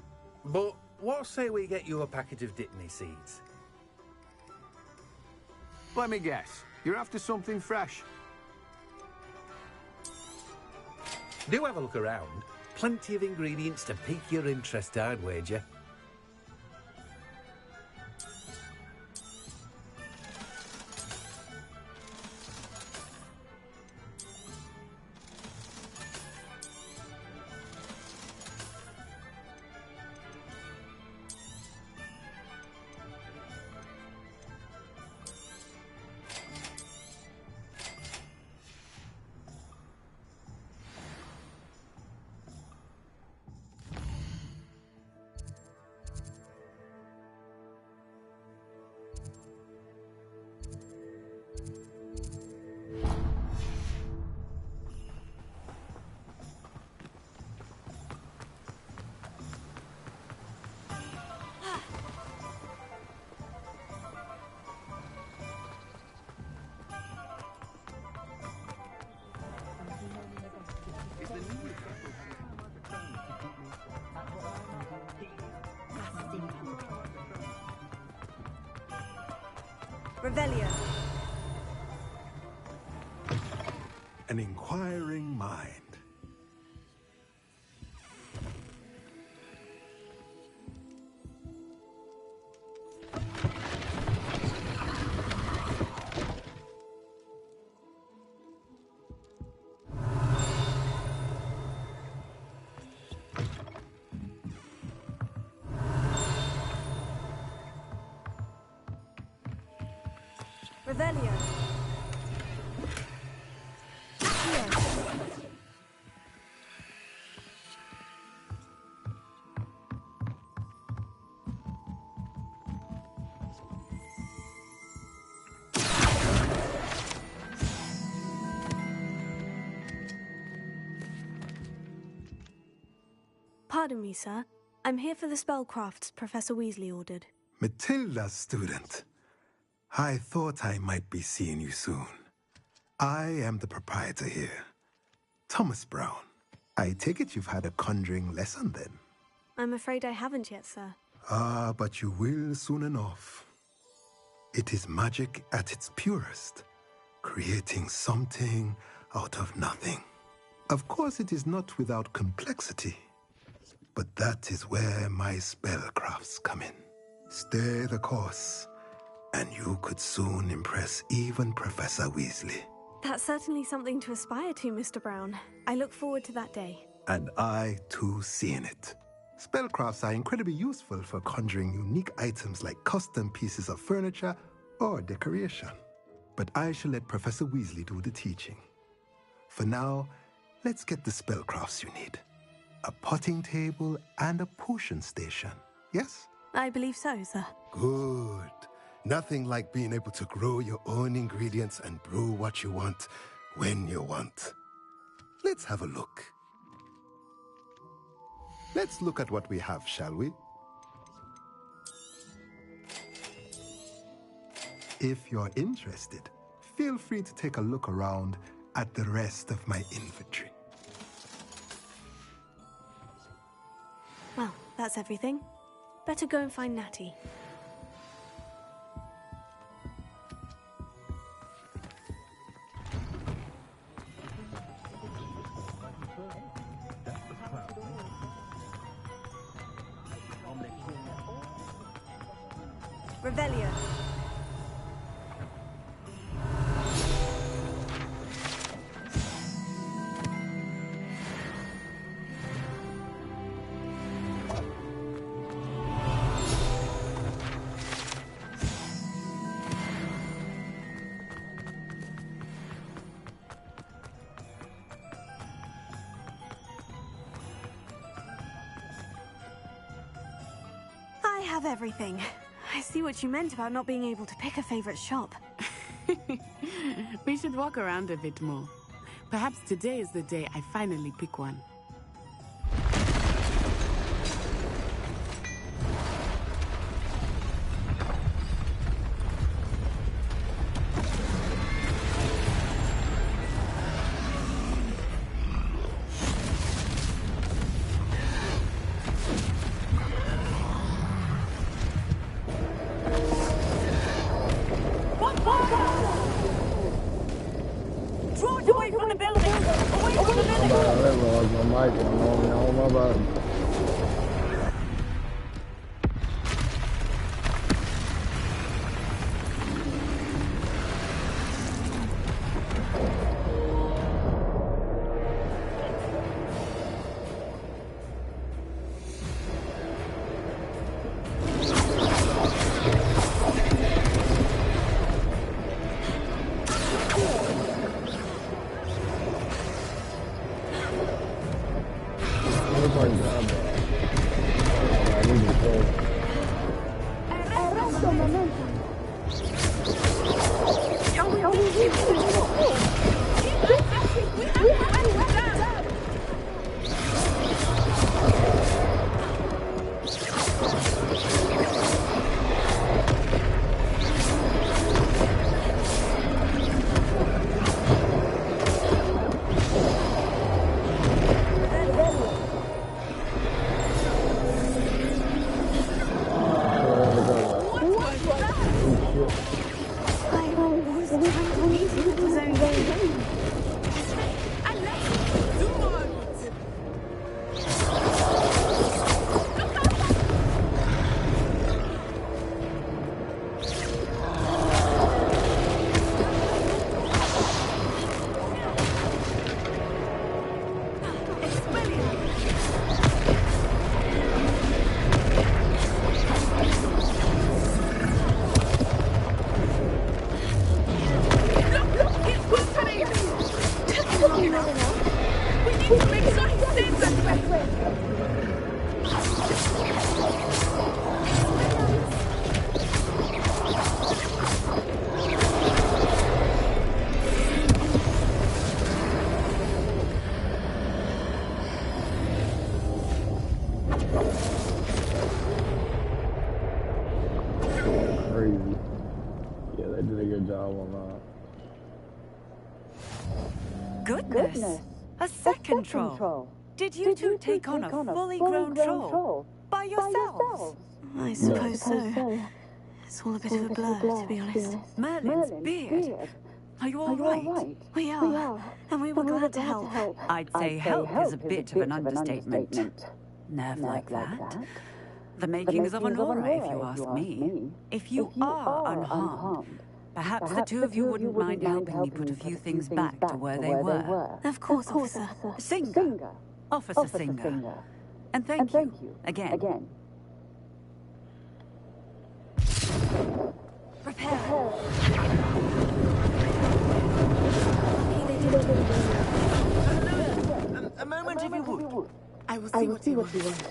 But what say we get you a packet of dittany seeds? Let me guess. You're after something fresh. Do have a look around. Plenty of ingredients to pique your interest, I'd wager. Revelio. An inquiring mind. Revelio. Pardon me, sir. I'm here for the spellcrafts Professor Weasley ordered. Matilda, student. I thought I might be seeing you soon. I am the proprietor here, Thomas Brown. I take it you've had a conjuring lesson then? I'm afraid I haven't yet, sir. Ah, but you will soon enough. It is magic at its purest, creating something out of nothing. Of course, it is not without complexity. But that is where my spellcrafts come in. Stay the course, and you could soon impress even Professor Weasley. That's certainly something to aspire to, Mr. Brown. I look forward to that day. And I, too, seeing it. Spellcrafts are incredibly useful for conjuring unique items like custom pieces of furniture or decoration. But I shall let Professor Weasley do the teaching. For now, let's get the spellcrafts you need. A potting table and a potion station, yes? I believe so, sir. Good. Nothing like being able to grow your own ingredients and brew what you want when you want. Let's have a look. Let's look at what we have, shall we? If you're interested, feel free to take a look around at the rest of my inventory. Well, that's everything. Better go and find Natty. Revelio. I have everything. I see what you meant about not being able to pick a favorite shop. We should walk around a bit more. Perhaps today is the day I finally pick one. Goodness! A second troll. Did you two take on a fully grown troll? By yourselves? I suppose so. It's all a bit of a blur, to be honest. Merlin's beard. Are you all right? We are. And we were glad to help. I'd say help is a bit of an understatement. Nerve like that. The makings of an aura, if you ask me. If you are unharmed, perhaps the two of you wouldn't mind helping me put a few things back to where they were. Of course, officer. Singer. Officer Singer. And thank you again. Prepare. A moment if you would. I will see what you want.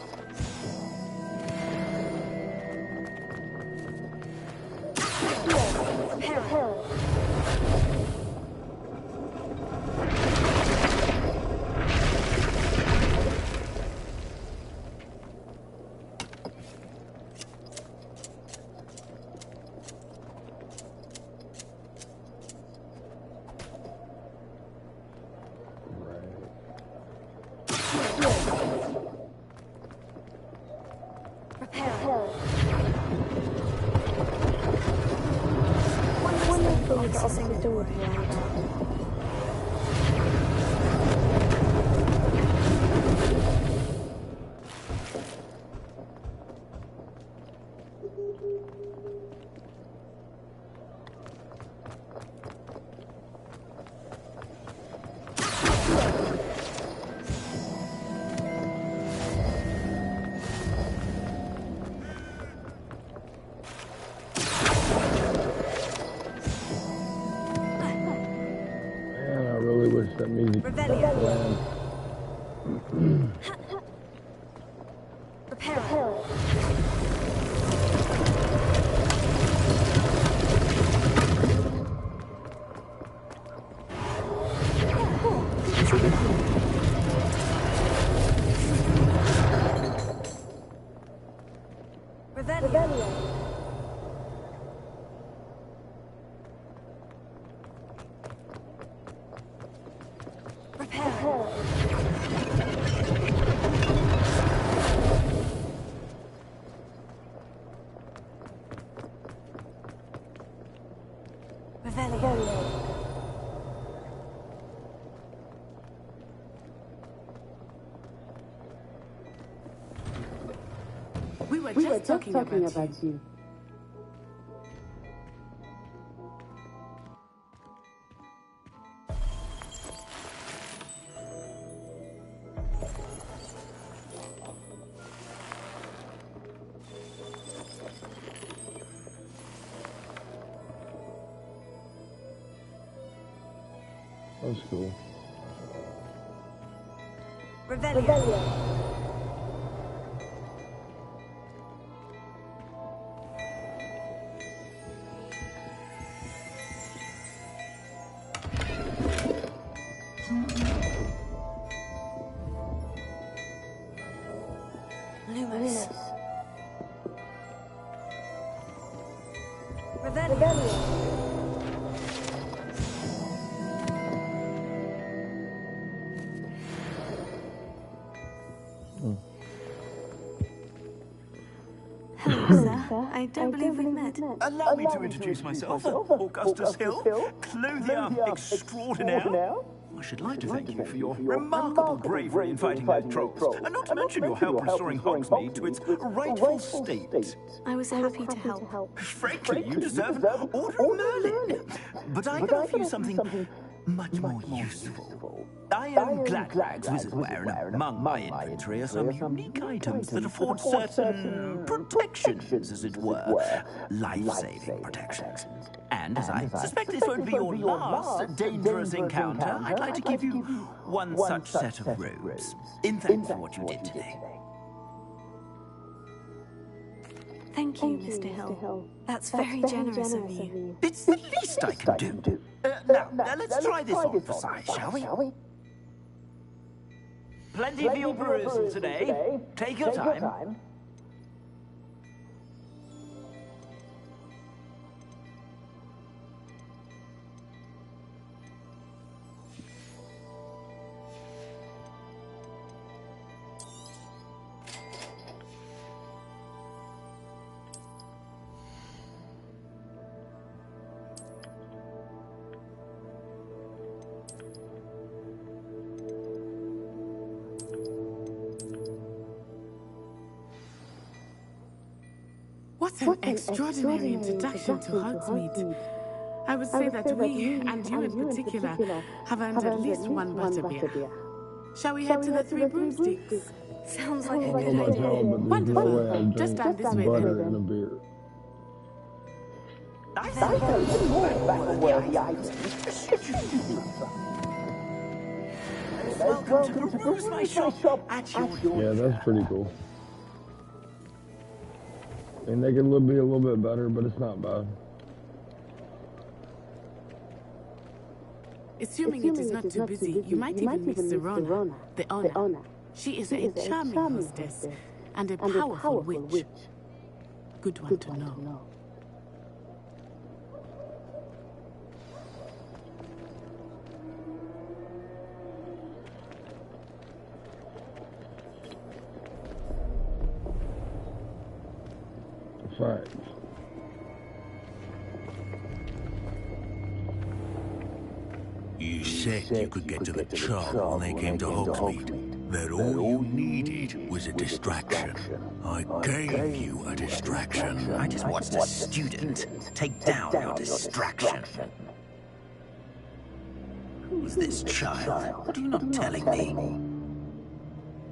Prepare. That music. Prepare. We were just talking about you. That's cool. Revelio. Luminous. Revelio. I don't believe we've met. Allow me to introduce myself. Augustus Hill, clothier extraordinaire. I should like to thank you for your remarkable bravery in fighting those trolls, and not to mention your help restoring Hogsmeade to its rightful state. I was happy to help. Frankly, you deserve an Order of Merlin. But I can offer you something much more useful. I own Gladwag's wizardware, and among my inventory are some unique items that afford certain protections, as it were. Life-saving protections. And as I suspect this won't be your last dangerous encounter, I'd like to give you one such set of robes, in thanks for what you did today. Thank you, Mr. Hill. That's very generous of you. It's the least I can do. Now, let's try this on for size, shall we? Plenty for your perusal today. Take your time. What an extraordinary introduction to Hogsmeade. I would say that we, and you in particular, have earned at least one butterbeer. Shall we head to the Three Broomsticks? Sounds like a I good don't know about idea. y'all, but there's no way I Just stand this way butter then. in a beer. Welcome to Bruce My Shop at your door. Yeah, that's pretty cool. And they could be a little bit better, but it's not bad. Assuming it is not too busy, you might even meet Serona, the owner. She is a charming hostess and a powerful witch. Good one to know. Facts. You said you could get to the trial when they came to Hogsmeade. That all you needed was a distraction. I gave you a distraction. I just watched a student take down your distraction. Who's this child? What are you not telling me?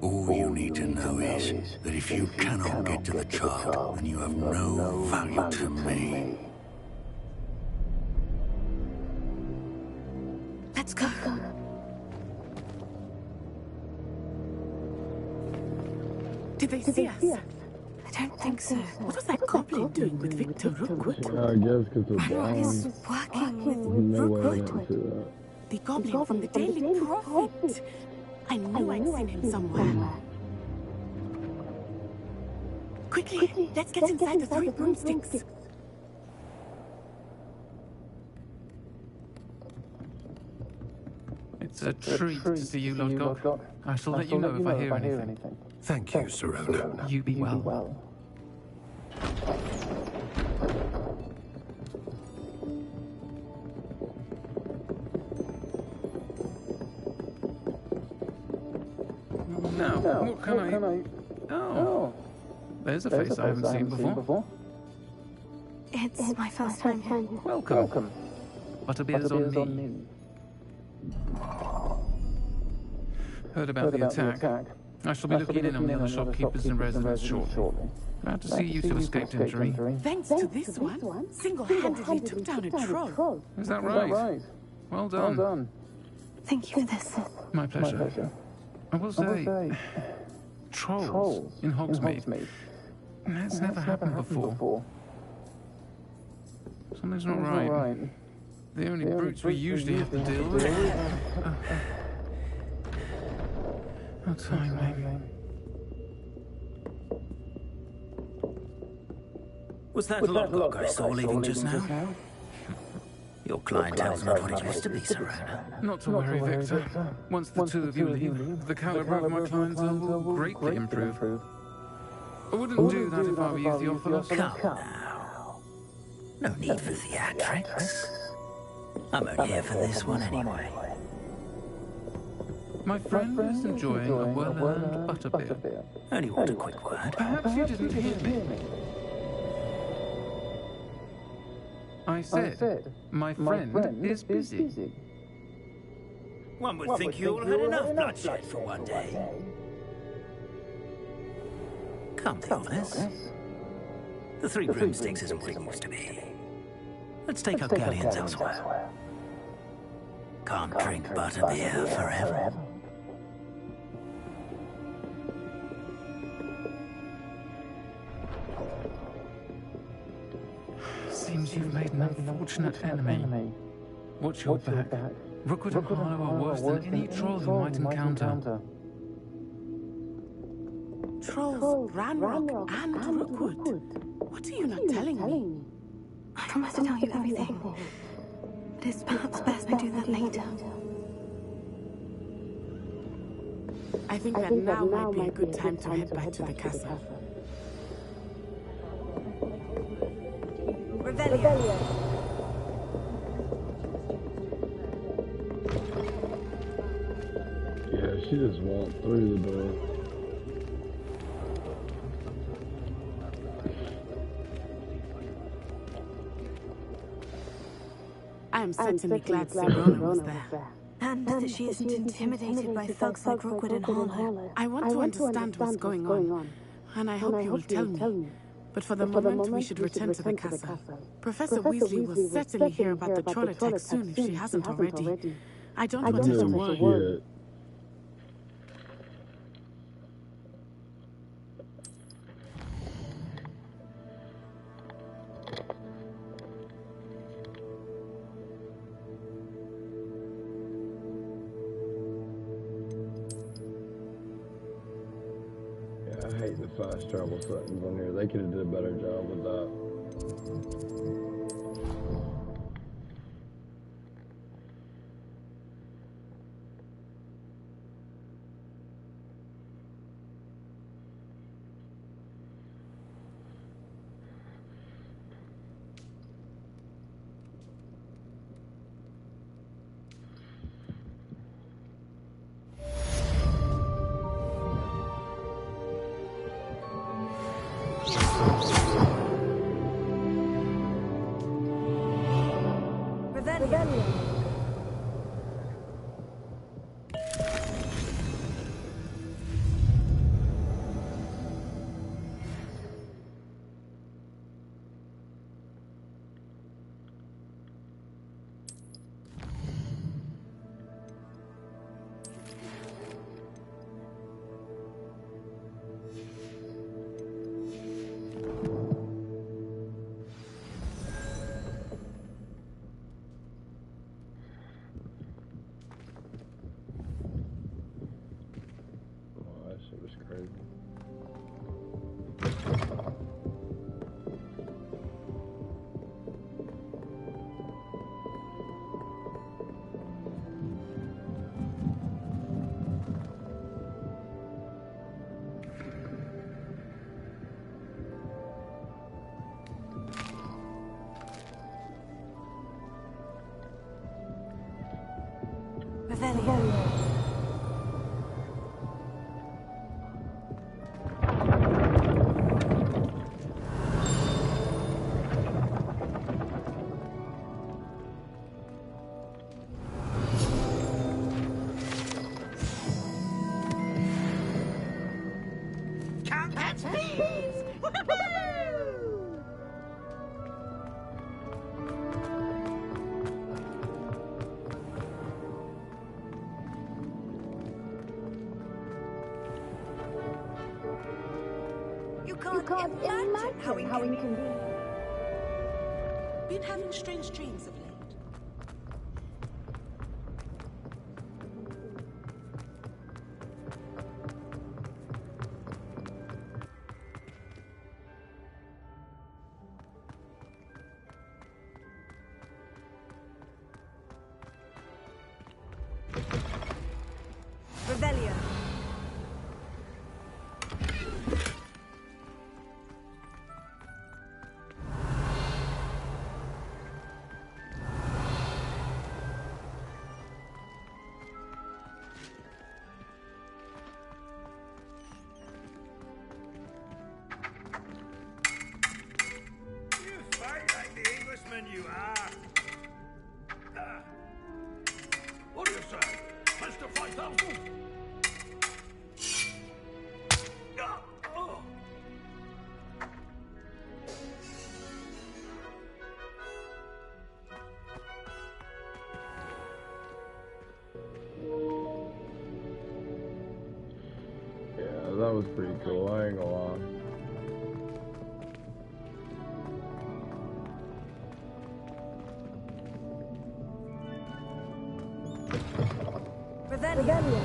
All you need to know is that if you cannot get to the child, then you have no value to me. Let's go. Did they see us? I don't think so. What was that goblin doing with Victor Rookwood? I guess because they're blind. He's working with No way I Rookwood. didn't see that. The goblin from the Daily Prophet. I knew I'd seen him somewhere. Quickly, let's get inside the Three Broomsticks. It's a treat to see you, Lord Gok. I shall let you know if I hear anything. Thank you, Serona. You be well. Now, what can I... Oh, there's a face I haven't seen before. It's my first time here. Welcome. Butterbeer's on me. Heard about the attack. I shall be looking in on the other shopkeepers and residents shortly. Glad to see you two escaped injury. Thanks to this one, single-handedly took down a troll. Is that right? Well done. Thank you for this. My pleasure. I will say, trolls in Hogsmeade. That's never happened before. Something's not right. The only brutes we usually have to deal with. Oh, timing. Was that Lodgok I saw leaving just now? Your clientele's not what it used to be, Serona. Not to worry, Victor. Once the two of you leave, the caliber of my clientele will greatly improve. I wouldn't do that if I were you, Theophilus. Come now. No need for theatrics. I'm only here for this one anyway. My friend is enjoying a well-earned butterbeer. Only want a quick word. Perhaps you didn't hear me. I said, my friend is busy. One would think you all had enough bloodshed for one day. Come, Theophilus. The Three Broomsticks isn't what it used to be. Let's take our galleons elsewhere. Can't drink butterbeer forever. Seems you've made an unfortunate enemy. Watch your back. Rookwood and Harlow are worse than any troll you might encounter. Trolls, Ranrock, and Rookwood. What are you not telling me? I promise to tell you everything. But it's perhaps best I do that later. I think that now might be a good time to head back to the castle. Revelio. Yeah, she just walked through the door. I am certainly glad Sirona was there. And that she isn't intimidated by thugs like Rookwood and Harlow. I want to understand what's going on, and I hope you will tell me. But for the moment, we should return to the castle. Professor Weasley will certainly hear about the troll attack soon if she hasn't already. I don't want her to worry. I hate the fast travel settings on here. They could have did a better job with that. You can't imagine how inconvenient. Been having strange dreams of late. Revelio. You are. What do you say? Mr. 5000? Yeah, that was pretty cool. I ain't gonna lie. Revelio.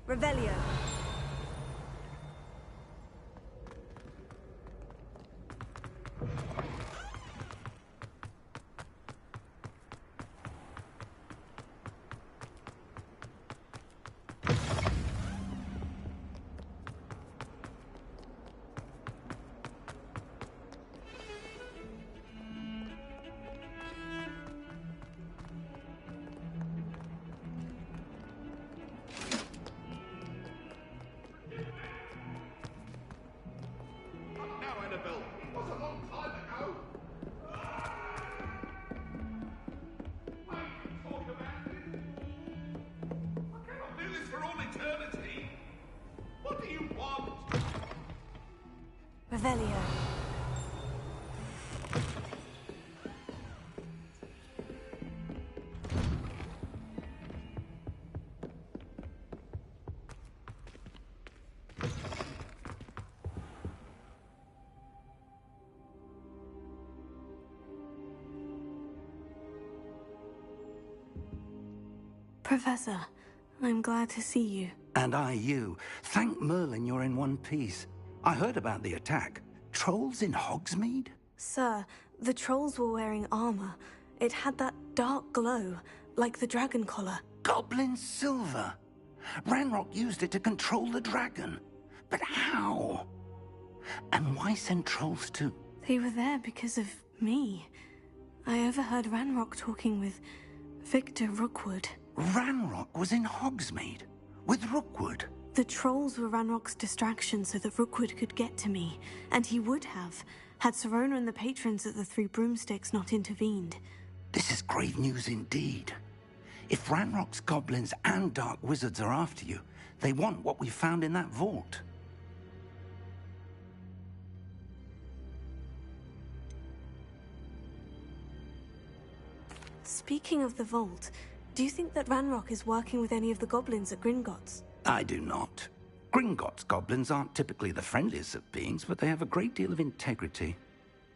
Revelio. Revelio. Professor, I'm glad to see you. And I you. Thank Merlin you're in one piece. I heard about the attack. Trolls in Hogsmeade? Sir, the trolls were wearing armor. It had that dark glow, like the dragon collar. Goblin silver. Ranrock used it to control the dragon. But how? And why send trolls too? They were there because of me. I overheard Ranrock talking with Victor Rookwood. Ranrock was in Hogsmeade? With Rookwood? The trolls were Ranrock's distraction so that Rookwood could get to me. And he would have, had Sirona and the patrons at the Three Broomsticks not intervened. This is grave news indeed. If Ranrock's goblins and dark wizards are after you, they want what we found in that vault. Speaking of the vault, do you think that Ranrock is working with any of the goblins at Gringotts? I do not. Gringotts goblins aren't typically the friendliest of beings, but they have a great deal of integrity.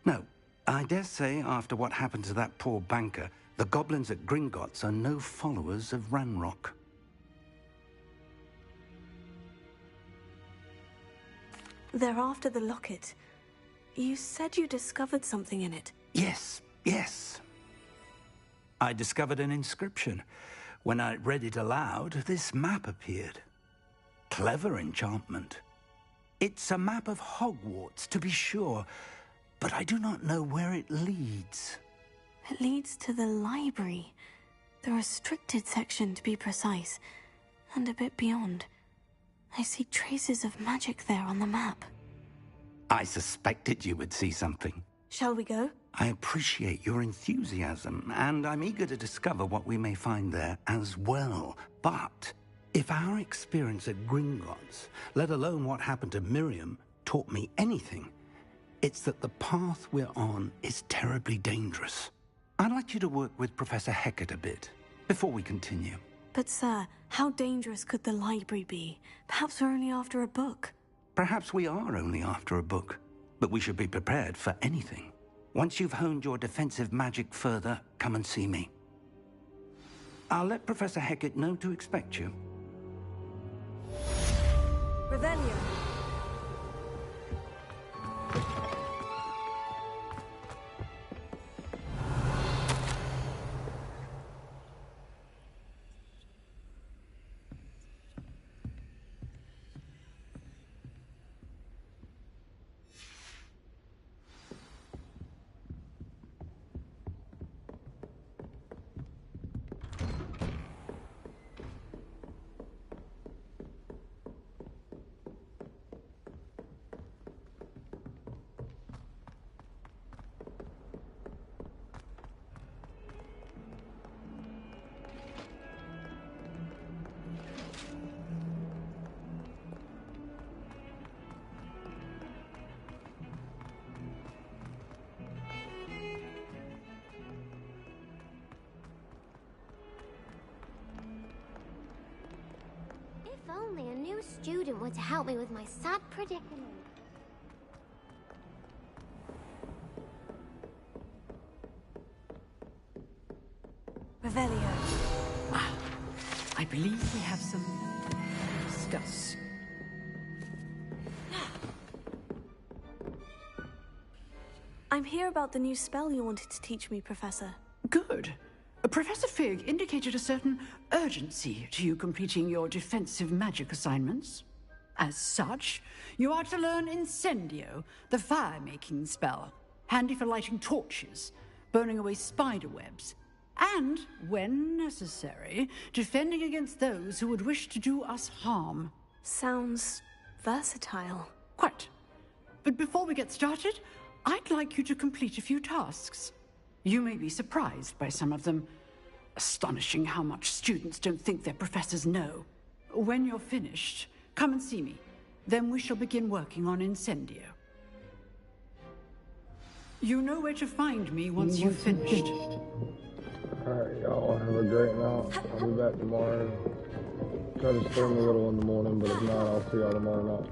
No, I dare say after what happened to that poor banker, the goblins at Gringotts are no followers of Ranrock. They're after the locket. You said you discovered something in it. Yes. I discovered an inscription. When I read it aloud, this map appeared. Clever enchantment. It's a map of Hogwarts, to be sure, but I do not know where it leads. It leads to the library. The restricted section, to be precise, and a bit beyond. I see traces of magic there on the map. I suspected you would see something. Shall we go? I appreciate your enthusiasm, and I'm eager to discover what we may find there as well. But if our experience at Gringotts, let alone what happened to Miriam, taught me anything, it's that the path we're on is terribly dangerous. I'd like you to work with Professor Hecat a bit, before we continue. But sir, how dangerous could the library be? Perhaps we're only after a book. Perhaps we are only after a book, but we should be prepared for anything. Once you've honed your defensive magic further, come and see me. I'll let Professor Hecat know to expect you. Revelio. If only a new student were to help me with my sad predicament. Revelio. I believe we have some I'm here about the new spell you wanted to teach me, Professor. Good. Professor Fig indicated a certain urgency to you completing your defensive magic assignments. As such, you are to learn Incendio, the fire-making spell, handy for lighting torches, burning away spider webs, and, when necessary, defending against those who would wish to do us harm. Sounds versatile. Quite. But before we get started, I'd like you to complete a few tasks. You may be surprised by some of them. Astonishing how much students don't think their professors know. When you're finished, come and see me. Then we shall begin working on Incendio. You know where to find me once you've finished. Alright, y'all have a great night. I'll be back tomorrow. Try to stream a little in the morning, but if not, I'll see y'all tomorrow night.